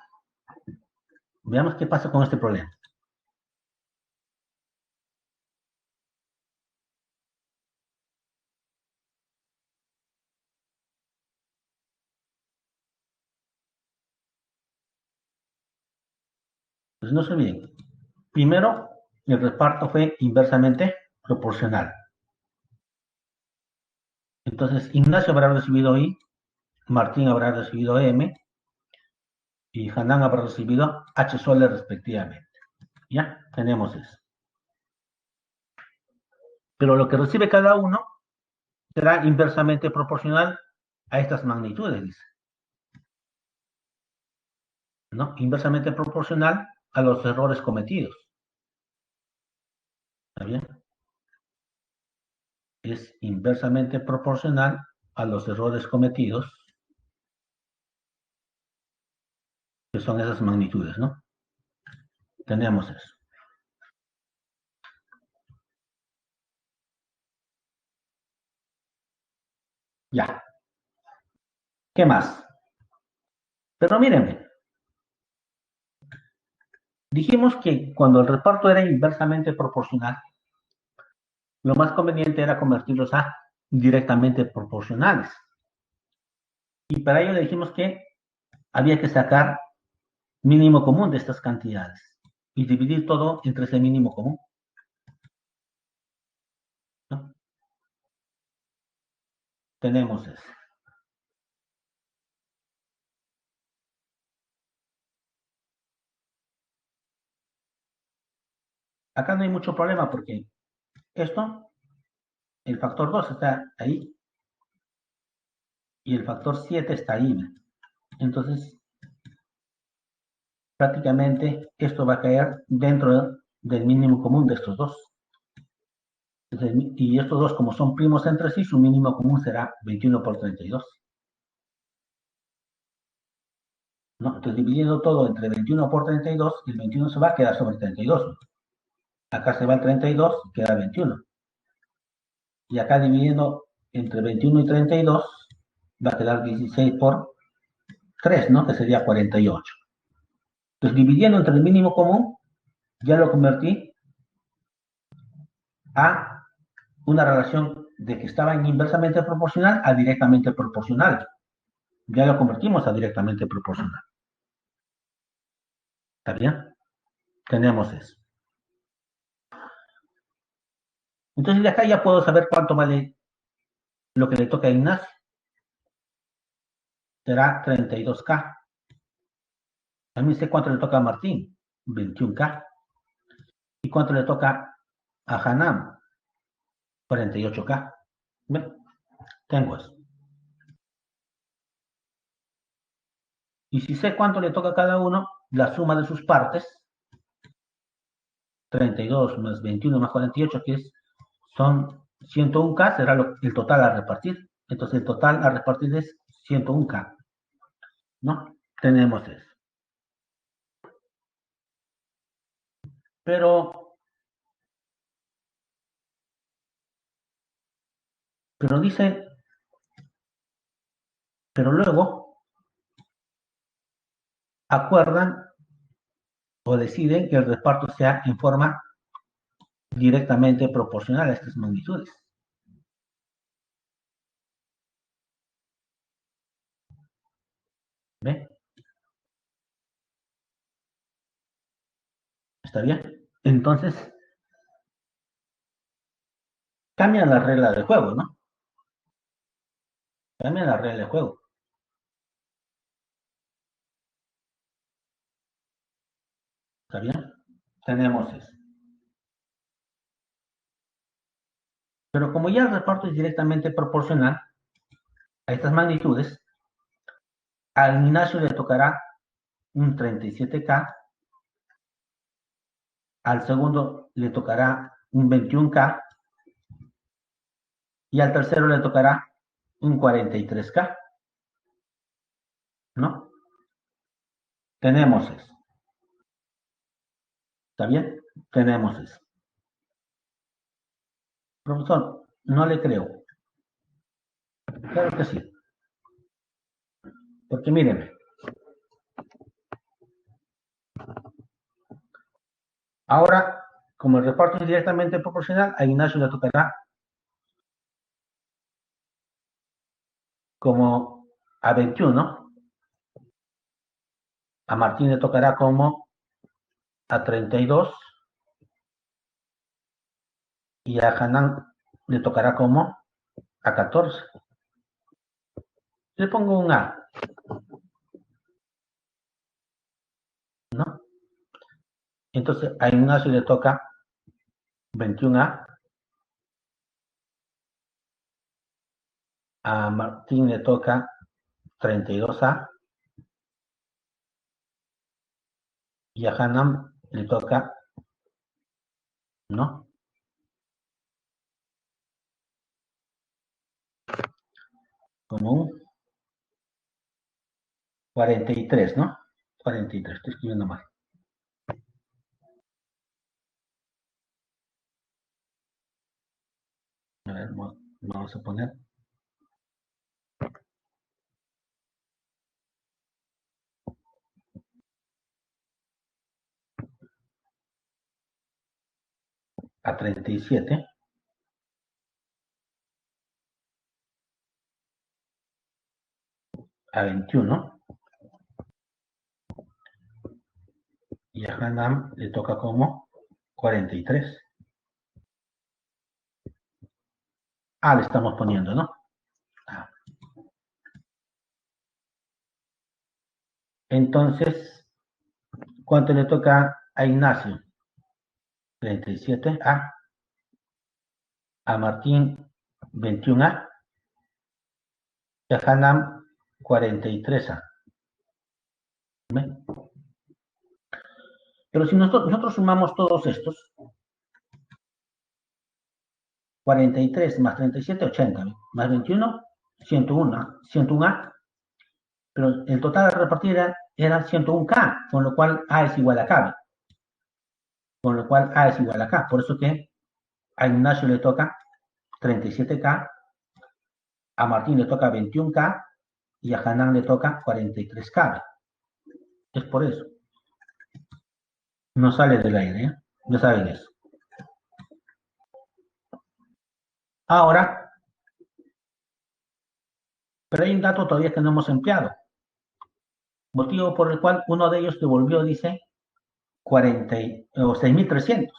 Veamos qué pasa con este problema. Pues no se olviden. Primero, el reparto fue inversamente proporcional. Entonces, Ignacio habrá recibido I, Martín habrá recibido M y Hanan habrá recibido H soles respectivamente. Ya, tenemos eso. Pero lo que recibe cada uno será inversamente proporcional a estas magnitudes, dice. ¿No? Inversamente proporcional a los errores cometidos. ¿Está bien? Es inversamente proporcional a los errores cometidos, que son esas magnitudes, ¿no? Tenemos eso. Ya. ¿Qué más? Pero mírenme, dijimos que cuando el reparto era inversamente proporcional, lo más conveniente era convertirlos a directamente proporcionales. Y para ello le dijimos que había que sacar mínimo común de estas cantidades y dividir todo entre ese mínimo común, ¿no? Tenemos eso. Acá no hay mucho problema porque esto, el factor 2 está ahí y el factor 7 está ahí. Entonces, prácticamente esto va a caer dentro del mínimo común de estos dos. Y estos dos, como son primos entre sí, su mínimo común será 21 por 32. ¿No? Entonces, dividiendo todo entre 21 por 32, el 21 se va a quedar sobre 32. Acá se va el 32, queda 21. Y acá dividiendo entre 21 y 32, va a quedar 16 por 3, ¿no? Que sería 48. Entonces, dividiendo entre el mínimo común, ya lo convertí a una relación de que estaba en inversamente proporcional a directamente proporcional. Ya lo convertimos a directamente proporcional. ¿Está bien? Tenemos eso. Entonces de acá ya puedo saber cuánto vale lo que le toca a Ignacio. Será 32K. También sé cuánto le toca a Martín, 21K. ¿Y cuánto le toca a Hanam? 48K. ¿Ven? Tengo eso. Y si sé cuánto le toca a cada uno, la suma de sus partes, 32 más 21 más 48, que son 101K, será el total a repartir. Entonces el total a repartir es 101K. ¿No? Tenemos eso. Pero, pero dice, pero luego acuerdan o deciden que el reparto sea en forma directamente proporcional a estas magnitudes. ¿Ve? ¿Está bien? Entonces, cambia la regla del juego, ¿no? Cambia la regla del juego. ¿Está bien? Tenemos eso. Pero como ya el reparto es directamente proporcional a estas magnitudes, al Ignacio le tocará un 37K, al segundo le tocará un 21K y al tercero le tocará un 43K, ¿no? Tenemos eso. ¿Está bien? Tenemos eso. Profesor, no le creo. Claro que sí. Porque miren, ahora, como el reparto es directamente proporcional, a Ignacio le tocará como a 21, a Martín le tocará como a 32 y a Hanan le tocará como a 14. Le pongo un A, ¿no? Entonces a Ignacio le toca 21A, a Martín le toca 32A y a Hanan le toca, ¿no? Como un 43, ¿no? 43, estoy escribiendo mal. A ver, vamos a poner a 37, a 21 y a Hanan le toca como 43. Ah, le estamos poniendo, ¿no? Ah. Entonces, ¿cuánto le toca a Ignacio? 37A, a Martín 21A y a Hanan 43A. ¿Ven? Pero si nosotros sumamos todos estos, 43 más 37, 80, más 21, 101, 101A, pero el total de repartida era 101K, con lo cual A es igual a K, con lo cual A es igual a K. Por eso que a Ignacio le toca 37K, a Martín le toca 21K y a Hanan le toca 43K. Es por eso. No sale del aire, ¿eh? No saben eso. Ahora, pero hay un dato todavía que no hemos empleado. Motivo por el cual uno de ellos devolvió, dice, 40 o 6.300.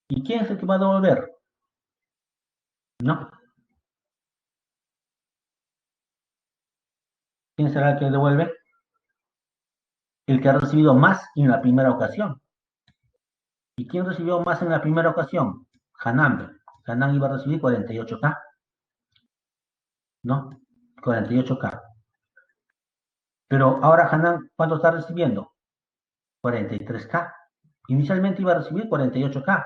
¿Y quién es el que va a devolver? ¿No? ¿Quién será el que devuelve? El que ha recibido más en la primera ocasión. ¿Y quién recibió más en la primera ocasión? Hanan. Hanan iba a recibir 48K. ¿No? 48K. Pero ahora Hanan, ¿cuánto está recibiendo? 43K. Inicialmente iba a recibir 48K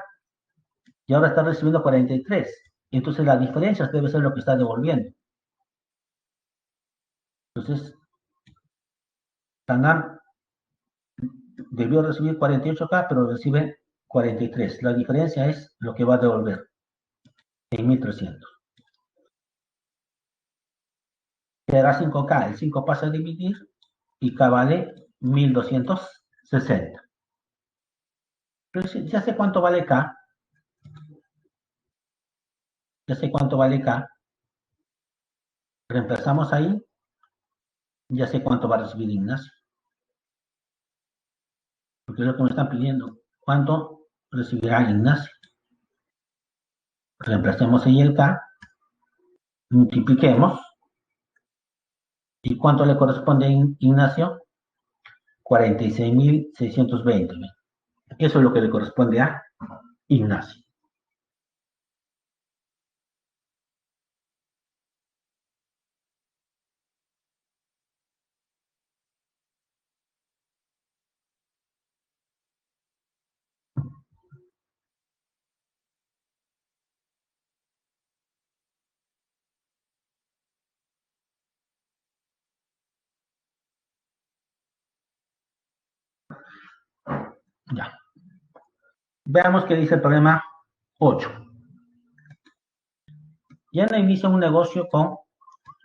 y ahora está recibiendo 43. Entonces la diferencia debe ser lo que está devolviendo. Entonces, Hanan debió recibir 48K, pero recibe 43. La diferencia es lo que va a devolver en 1.300. Quedará 5K. El 5 pasa a dividir y K vale 1.260. Pero ya sé cuánto vale K, ya sé cuánto vale K, reemplazamos ahí, ya sé cuánto va a recibir Ignacio, porque es lo que me están pidiendo. ¿Cuánto recibirá Ignacio? Reemplacemos ahí el K, multipliquemos, ¿y cuánto le corresponde a Ignacio? 46.620. Eso es lo que le corresponde a Ignacio. Ya. Veamos qué dice el problema 8. Yana inicia un negocio con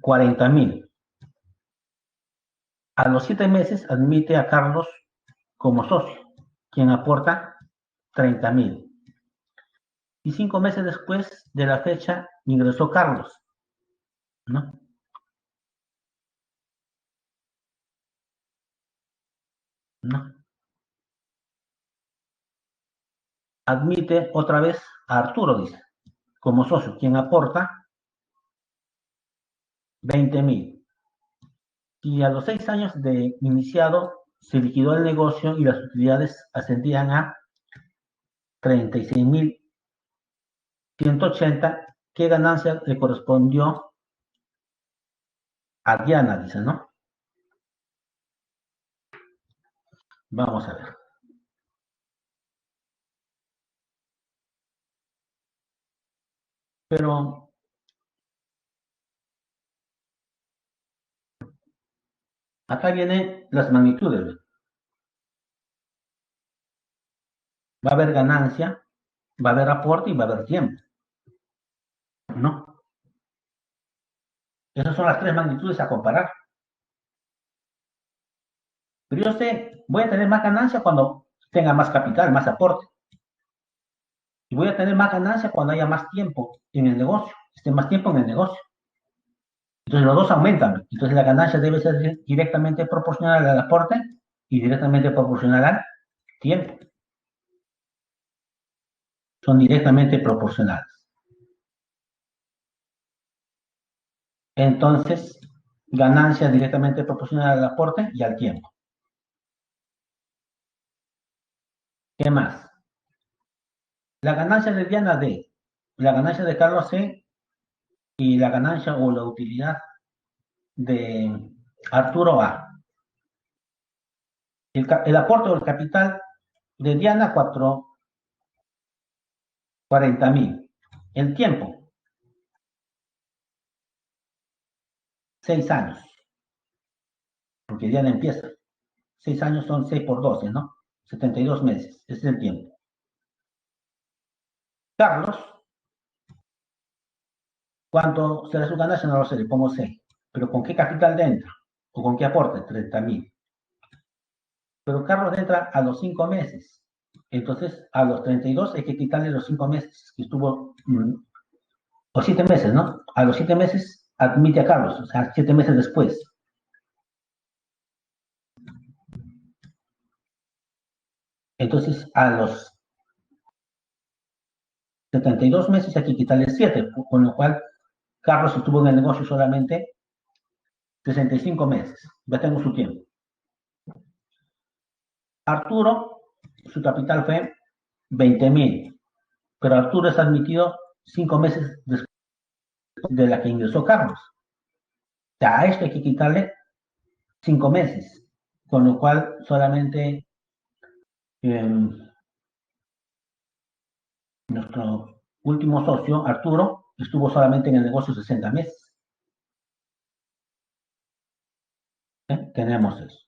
40.000. A los 7 meses admite a Carlos como socio, quien aporta 30.000. Y 5 meses después de la fecha ingresó Carlos, ¿no? ¿No? Admite otra vez a Arturo, dice, como socio, quien aporta 20.000. Y a los 6 años de iniciado se liquidó el negocio y las utilidades ascendían a 36.180. ¿Qué ganancia le correspondió a Diana? Dice, ¿no? Vamos a ver. Pero acá vienen las magnitudes. Va a haber ganancia, va a haber aporte y va a haber tiempo, ¿no? Esas son las tres magnitudes a comparar. Pero yo sé, voy a tener más ganancia cuando tenga más capital, más aporte. Y voy a tener más ganancia cuando haya más tiempo en el negocio, esté más tiempo en el negocio. Entonces los dos aumentan. Entonces la ganancia debe ser directamente proporcional al aporte y directamente proporcional al tiempo. Son directamente proporcionales. Entonces, ganancia directamente proporcional al aporte y al tiempo. ¿Qué más? La ganancia de Diana D, la ganancia de Carlos C y la ganancia o la utilidad de Arturo A. El aporte o el capital de Diana, 40.000. El tiempo, 6 años, porque Diana empieza. 6 años son 6 por 12, ¿no? 72 meses, ese es el tiempo. Carlos, ¿cuánto será su ganancia? No lo sé, le pongo 6. ¿Pero con qué capital entra? ¿O con qué aporte? 30.000. Pero Carlos entra a los 5 meses. Entonces, a los 32 hay que quitarle los 5 meses que estuvo, o 7 meses, ¿no? A los 7 meses admite a Carlos, o sea, 7 meses después. Entonces, a los 72 meses hay que quitarle 7, con lo cual Carlos estuvo en el negocio solamente 65 meses. Ya tengo su tiempo. Arturo, su capital fue 20.000, pero Arturo es admitido 5 meses después de la que ingresó Carlos. O sea, a esto hay que quitarle 5 meses, con lo cual solamente nuestro último socio, Arturo, estuvo solamente en el negocio 60 meses. Tenemos eso.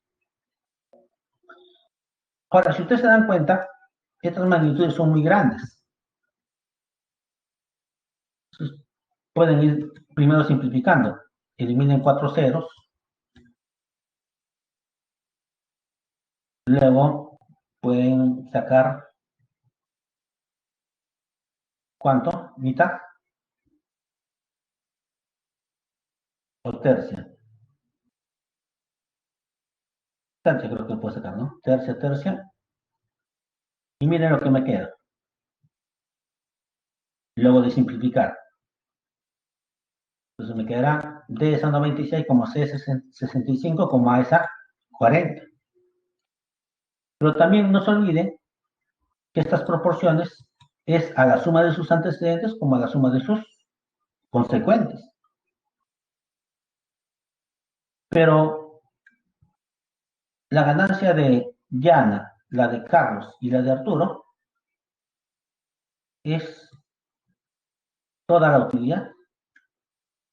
Ahora, si ustedes se dan cuenta, estas magnitudes son muy grandes. Entonces, pueden ir primero simplificando. Eliminen 4 ceros. Luego pueden sacar ¿Cuánto? ¿Mitad o tercia? Tercia creo que puedo sacar, ¿no? Tercia, tercia. Y miren lo que me queda. Luego de simplificar. Entonces me quedará D es a 96 como C es 65 como A es a 40. Pero también no se olviden que estas proporciones es a la suma de sus antecedentes como a la suma de sus consecuentes. Pero la ganancia de Diana, la de Carlos y la de Arturo es toda la utilidad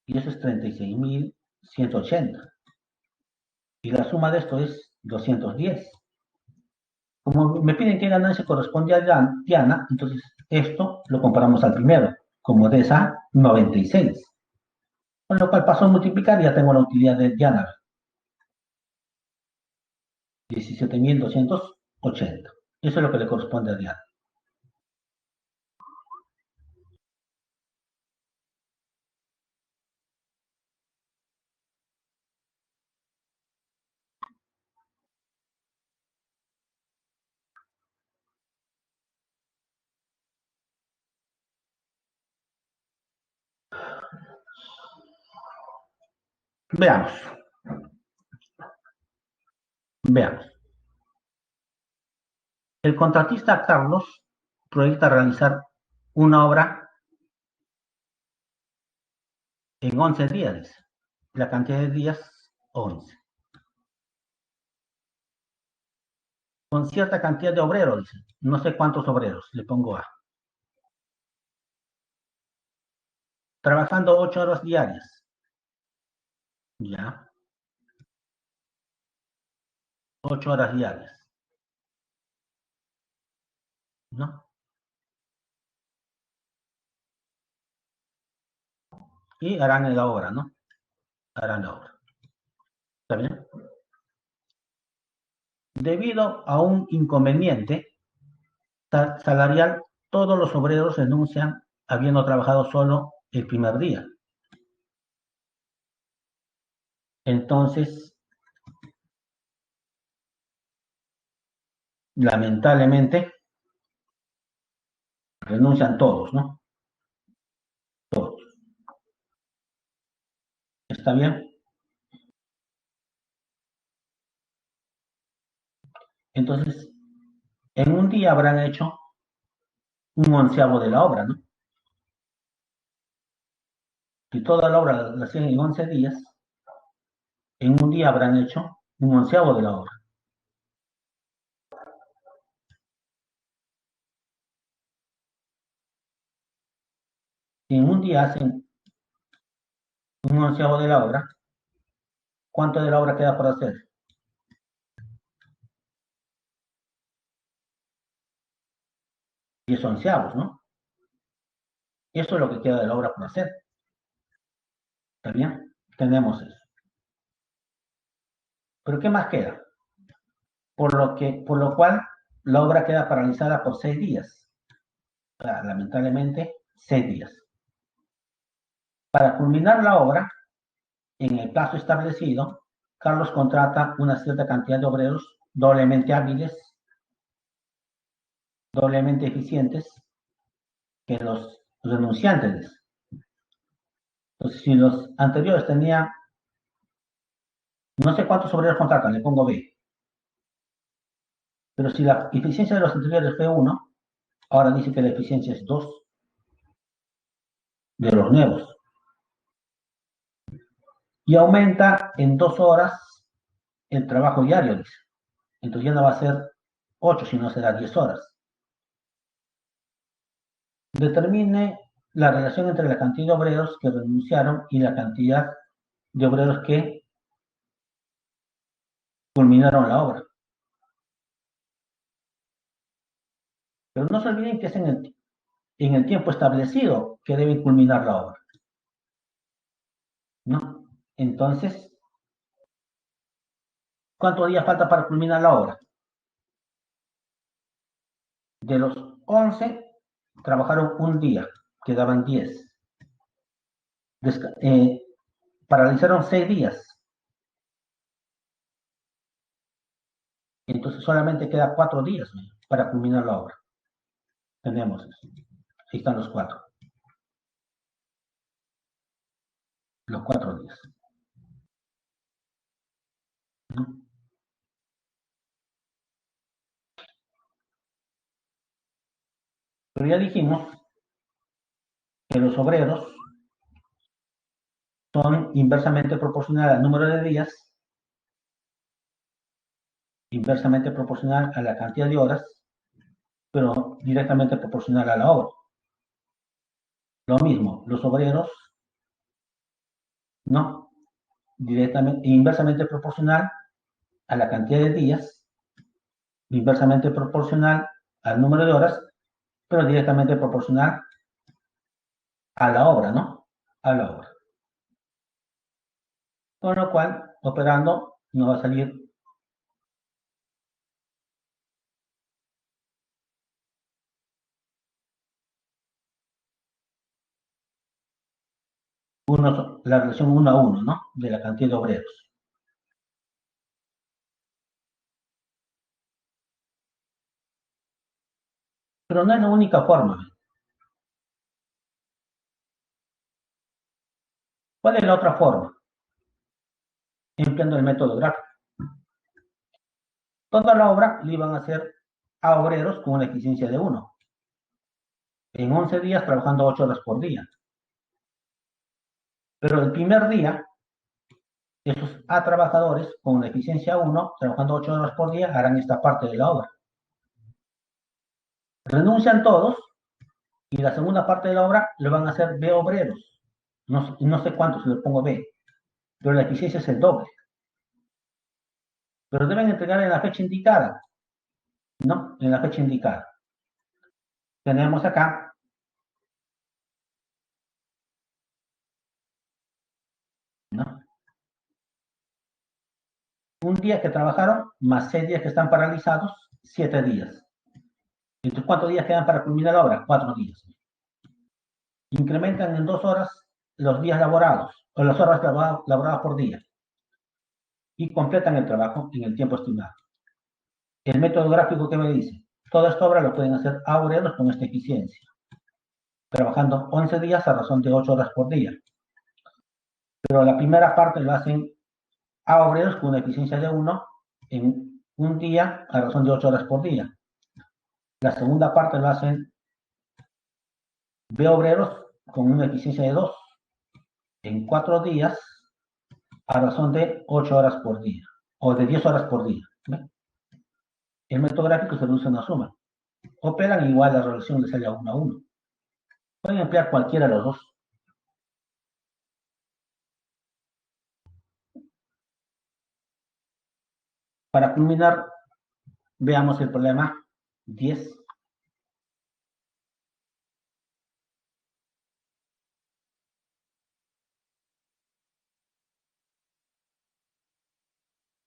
y eso es 36.180. Y la suma de esto es 210. Como me piden qué ganancia corresponde a Diana, entonces esto lo comparamos al primero, como de esa 96. Con lo cual paso a multiplicar y ya tengo la utilidad de Diana, 17.280. Eso es lo que le corresponde a Diana. Veamos, veamos. El contratista Carlos proyecta realizar una obra en 11 días. La cantidad de días, 11. Con cierta cantidad de obreros, dice. No sé cuántos obreros, le pongo A. Trabajando 8 horas diarias. Ya, 8 horas diarias. ¿No? Y harán la obra, ¿no? Harán la obra. ¿Está bien? Debido a un inconveniente salarial, todos los obreros renuncian habiendo trabajado solo el primer día. Entonces, lamentablemente, renuncian todos, ¿no? Todos. ¿Está bien? Entonces, en un día habrán hecho un onceavo de la obra, ¿no? Si toda la obra la hacían en 11 días, en un día habrán hecho un onceavo de la obra. Si en un día hacen un onceavo de la obra, ¿cuánto de la obra queda por hacer? 10 onceavos, ¿no? Eso es lo que queda de la obra por hacer. ¿Está bien? Tenemos eso. Pero ¿qué más queda? Por lo cual, la obra queda paralizada por 6 días. O sea, lamentablemente, 6 días. Para culminar la obra, en el plazo establecido, Carlos contrata una cierta cantidad de obreros doblemente hábiles, doblemente eficientes que los renunciantes. Entonces, si los anteriores tenían, no sé cuántos obreros contratan, le pongo B, pero si la eficiencia de los anteriores fue 1, ahora dice que la eficiencia es 2 de los nuevos. Y aumenta en 2 horas el trabajo diario, dice. Entonces ya no va a ser 8, sino será 10 horas. Determine la relación entre la cantidad de obreros que renunciaron y la cantidad de obreros que culminaron la obra. Pero no se olviden que es en el tiempo establecido que deben culminar la obra, ¿no? Entonces, ¿cuántos días falta para culminar la obra? De los 11, trabajaron un día, quedaban 10. Paralizaron 6 días, entonces solamente queda 4 días para culminar la obra. Tenemos eso. Ahí están los 4. Los 4 días. Pero ya dijimos que los obreros son inversamente proporcional al número de días, inversamente proporcional a la cantidad de horas, pero directamente proporcional a la obra. Lo mismo, los obreros, no, directamente, inversamente proporcional a la cantidad de días, inversamente proporcional al número de horas, pero directamente proporcional a la obra, ¿no? A la obra. Con lo cual, operando, nos va a salir la relación 1 a 1, ¿no? De la cantidad de obreros. Pero no es la única forma. ¿Cuál es la otra forma? Empleando el método gráfico. Toda la obra le iban a hacer a obreros con una eficiencia de 1. En 11 días trabajando 8 horas por día. Pero el primer día, esos A trabajadores con una eficiencia 1, trabajando 8 horas por día, harán esta parte de la obra. Renuncian todos y la segunda parte de la obra lo van a hacer B obreros. No sé cuántos, le pongo B, pero la eficiencia es el doble. Pero deben entregar en la fecha indicada, ¿no? En la fecha indicada. Tenemos acá ¿no? Un día que trabajaron, más 6 días que están paralizados, 7 días. Entonces, ¿cuántos días quedan para culminar la obra? 4 días. Incrementan en 2 horas los días laborados, o las horas laboradas por día, y completan el trabajo en el tiempo estimado. El método gráfico que me dice, toda esta obra lo pueden hacer a obreros con esta eficiencia, trabajando 11 días a razón de 8 horas por día. Pero la primera parte lo hacen a obreros con una eficiencia de 1 en un día a razón de 8 horas por día. La segunda parte lo hacen B obreros con una eficiencia de 2 en 4 días a razón de 8 horas por día o de 10 horas por día. ¿Ve? El método gráfico se reduce a una suma. Operan igual, la relación les sale a 1 a 1. Pueden emplear cualquiera de los dos. Para culminar, veamos el problema 10.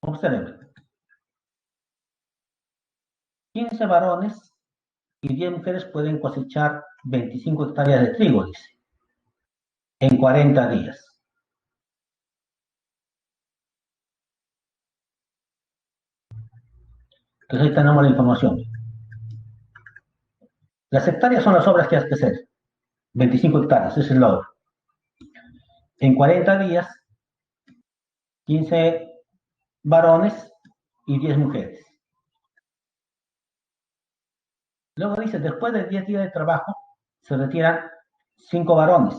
Observen. 15 varones y 10 mujeres pueden cosechar 25 hectáreas de trigo, dice, en 40 días. Entonces ahí tenemos la información. Las hectáreas son las obras que hay que hacer. 25 hectáreas, esa es la obra. En 40 días, 15 varones y 10 mujeres. Luego dice, después de 10 días de trabajo, se retiran 5 varones.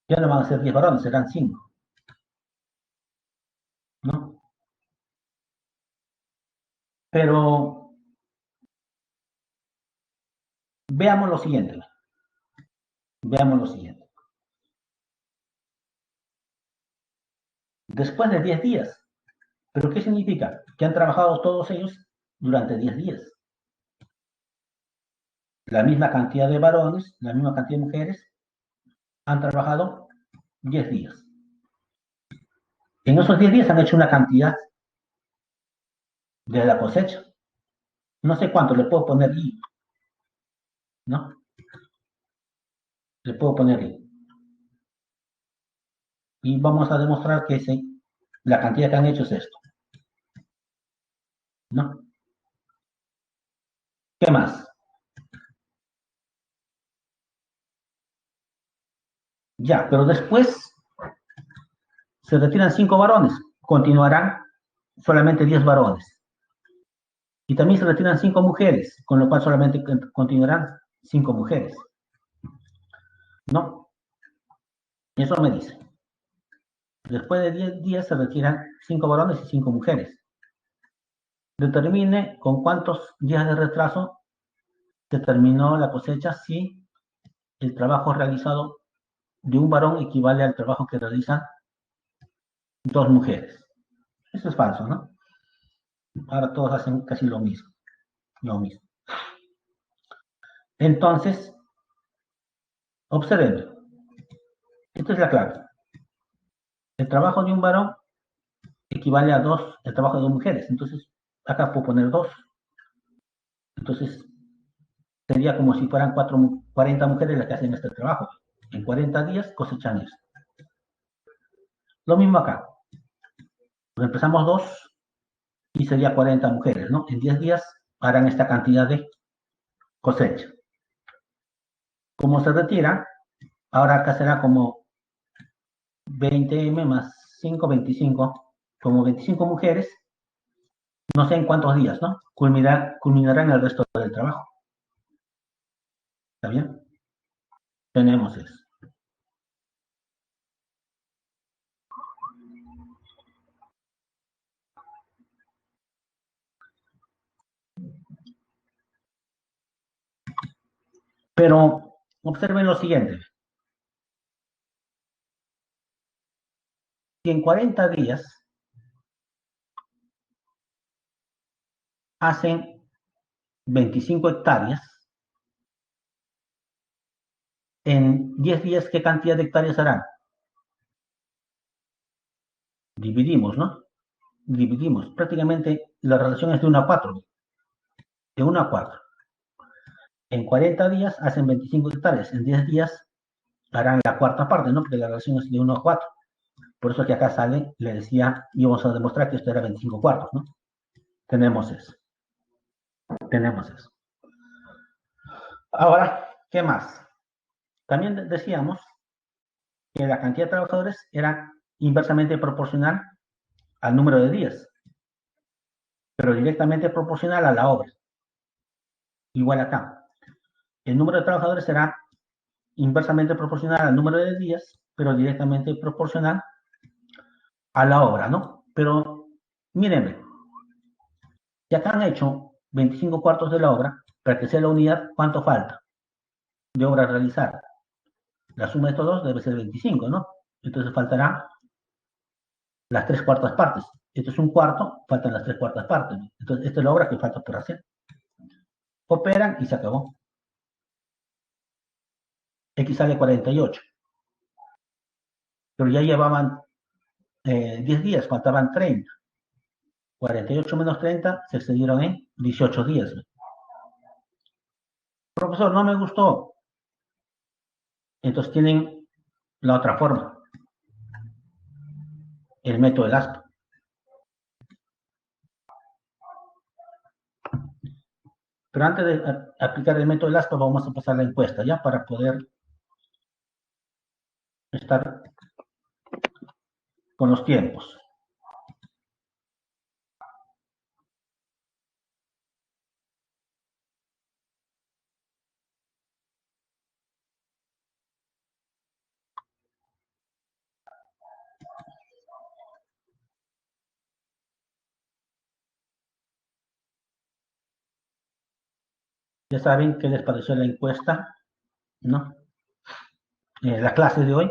Ya no van a ser 10 varones, serán 5. ¿No? Pero veamos lo siguiente. Veamos lo siguiente. Después de 10 días. ¿Pero qué significa? Que han trabajado todos ellos durante 10 días. La misma cantidad de varones, la misma cantidad de mujeres, han trabajado 10 días. En esos 10 días han hecho una cantidad de la cosecha. No sé cuánto, le puedo poner I. ¿no? Le puedo poner I. Y vamos a demostrar que la cantidad que han hecho es esto, ¿no? ¿Qué más? Ya, pero después se retiran 5 varones, continuarán solamente 10 varones. Y también se retiran 5 mujeres, con lo cual solamente continuarán 5 mujeres. ¿No? Eso me dice. Después de 10 días se retiran 5 varones y 5 mujeres. Determine con cuántos días de retraso se terminó la cosecha si el trabajo realizado de un varón equivale al trabajo que realizan 2 mujeres. Eso es falso, ¿no? Ahora todos hacen casi lo mismo. Lo mismo. Entonces, observen. Esta es la clave. El trabajo de un varón equivale a el trabajo de 2 mujeres. Entonces, acá puedo poner 2. Entonces, sería como si fueran 40 mujeres las que hacen este trabajo. En 40 días cosechan eso. Lo mismo acá. Pues empezamos 2 y sería 40 mujeres, ¿no? En 10 días harán esta cantidad de cosecha. Como se retira, ahora acá será como 20M más 5, 25, como 25 mujeres, no sé en cuántos días, ¿no? Culminarán el resto del trabajo. ¿Está bien? Tenemos eso. Pero observen lo siguiente. Si en 40 días hacen 25 hectáreas, en 10 días, ¿qué cantidad de hectáreas harán? Dividimos, ¿no? Dividimos. Prácticamente la relación es de 1 a 4. De 1 a 4. En 40 días hacen 25 hectáreas. En 10 días harán la cuarta parte, ¿no? Porque la relación es de 1 a 4. Por eso que acá sale, le decía, íbamos a demostrar que esto era 25 cuartos, ¿no? Tenemos eso. Tenemos eso. Ahora, ¿qué más? También decíamos que la cantidad de trabajadores era inversamente proporcional al número de días, pero directamente proporcional a la obra. Igual acá. El número de trabajadores será inversamente proporcional al número de días, pero directamente proporcional a la obra, ¿no? Pero mírenme, si acá han hecho 25 cuartos de la obra, para que sea la unidad, ¿cuánto falta de obra realizada? La suma de estos dos debe ser 25, ¿no? Entonces faltará las 3 cuartas partes. Esto es un cuarto, faltan las 3 cuartas partes, ¿no? Entonces, esta es la obra que falta por hacer. Operan y se acabó. X sale 48. Pero ya llevaban 10 días, faltaban 30. 48 menos 30 se excedieron en 18 días. Profesor, no me gustó. Entonces tienen la otra forma, el método del aspa. Pero antes de aplicar el método del aspa, vamos a pasar la encuesta, ¿ya? Para poder estar con los tiempos. Ya saben qué les pareció la encuesta, ¿no? La clase de hoy.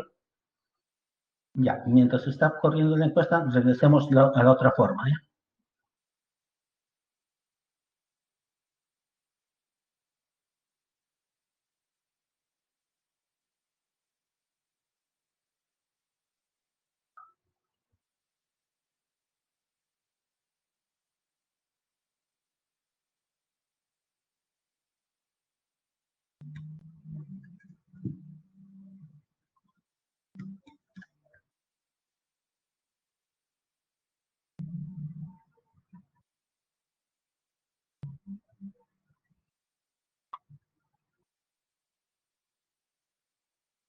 Ya, mientras está corriendo la encuesta, regresemos a la otra forma, ¿ya?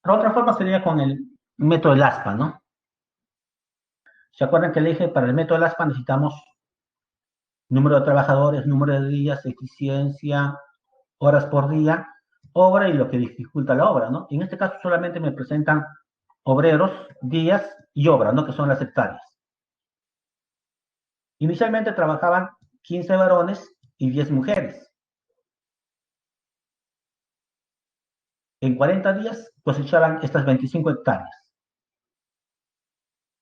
La otra forma sería con el método del ASPA, ¿no? ¿Se acuerdan que le dije para el método del ASPA necesitamos número de trabajadores, número de días, eficiencia, horas por día, obra y lo que dificulta la obra, ¿no? En este caso solamente me presentan obreros, días y obra, ¿no? Que son las hectáreas. Inicialmente trabajaban 15 varones y 10 mujeres. En 40 días cosechaban estas 25 hectáreas.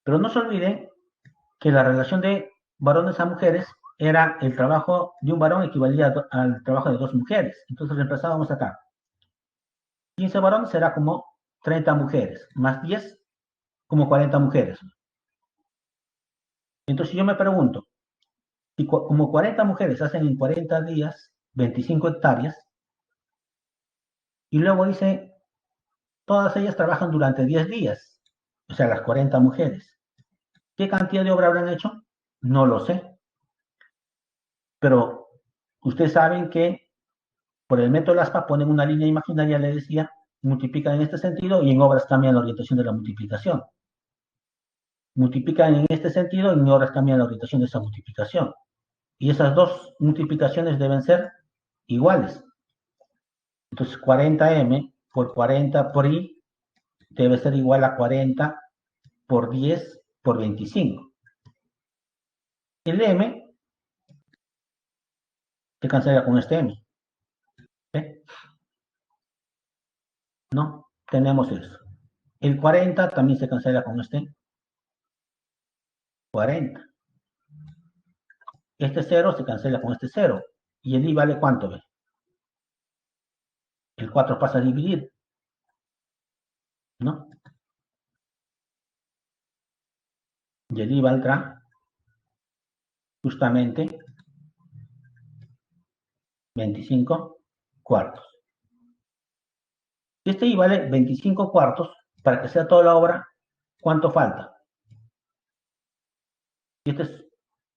Pero no se olviden que la relación de varones a mujeres era el trabajo de un varón equivalía al trabajo de dos mujeres. Entonces reemplazábamos acá. 15 varones será como 30 mujeres, más 10 como 40 mujeres. Entonces yo me pregunto, si como 40 mujeres hacen en 40 días 25 hectáreas, y luego dice, todas ellas trabajan durante 10 días, o sea, las 40 mujeres. ¿Qué cantidad de obra habrán hecho? No lo sé. Pero ustedes saben que por el método LASPA ponen una línea imaginaria, le decía, multiplican en este sentido y en obras cambian la orientación de la multiplicación. Multiplican en este sentido y en obras cambian la orientación de esa multiplicación. Y esas dos multiplicaciones deben ser iguales. Entonces 40m por 40 por i debe ser igual a 40 por 10 por 25. El m se cancela con este m. ¿Eh? No, tenemos eso. El 40 también se cancela con este 40. Este 0 se cancela con este 0. ¿Y el i vale cuánto? ¿Ve? El 4 pasa a dividir, ¿no? Y el i valdrá justamente 25 cuartos. Si este i vale 25 cuartos, para que sea toda la obra, ¿cuánto falta? Si este es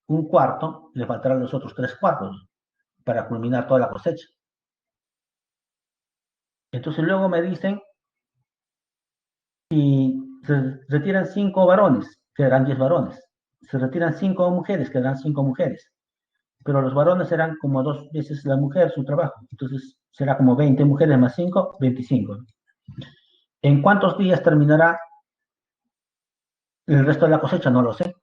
un cuarto, le faltarán los otros 3 cuartos para culminar toda la cosecha. Entonces luego me dicen, si se retiran 5 varones, quedarán 10 varones. Se retiran 5 mujeres, quedarán 5 mujeres. Pero los varones serán como 2 veces la mujer su trabajo. Entonces será como 20 mujeres más 5, 25. ¿En cuántos días terminará el resto de la cosecha? No lo sé.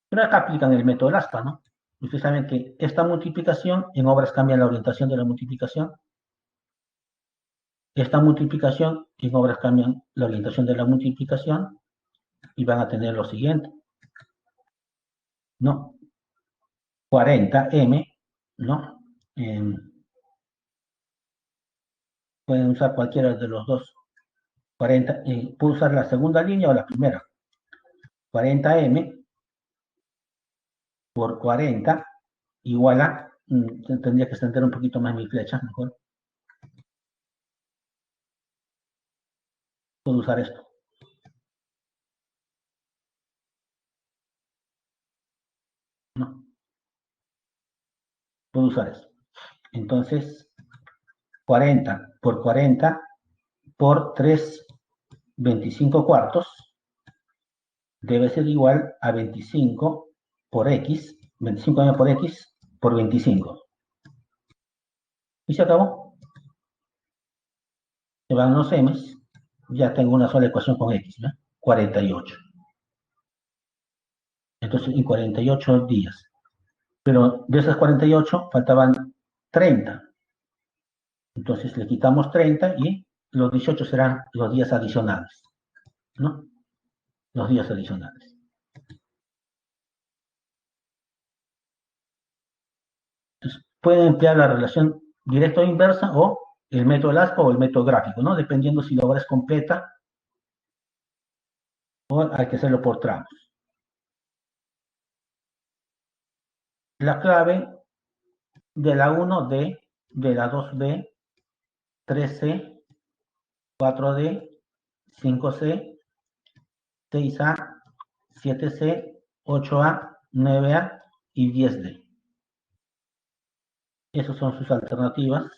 Pero acá aplican el método del aspa, ¿no? Ustedes saben que esta multiplicación en obras cambia la orientación de la multiplicación. Esta multiplicación en obras cambian la orientación de la multiplicación y van a tener lo siguiente, ¿no? 40m, ¿no? Pueden usar cualquiera de los dos. 40, puedo usar la segunda línea o la primera. 40m por 40 igual a, tendría que extender un poquito más mi flecha, mejor. Puedo usar esto. No, puedo usar esto. Entonces, 40 por 40 por 3, 25 cuartos, debe ser igual a 25 por x, 25m por x por 25. Y se acabó. Se van los m's. Ya tengo una sola ecuación con x, ¿no? 48. Entonces, en 48 días. Pero de esas 48 faltaban 30. Entonces le quitamos 30 y los 18 serán los días adicionales, ¿no? Los días adicionales. Entonces, pueden emplear la relación directa o inversa o el método LASPA o el método gráfico, ¿no? Dependiendo si la obra es completa o hay que hacerlo por tramos. La clave de la 1D, de la 2B, 3C, 4D, 5C, 6A, 7C, 8A, 9A y 10D. Esas son sus alternativas.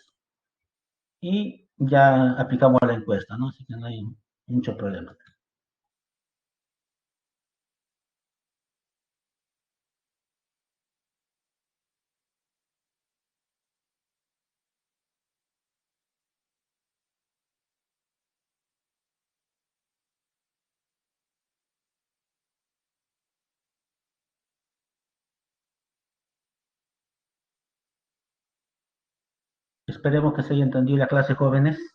Y ya aplicamos la encuesta, ¿no? Así que no hay mucho problema. Esperemos que se haya entendido la clase, jóvenes.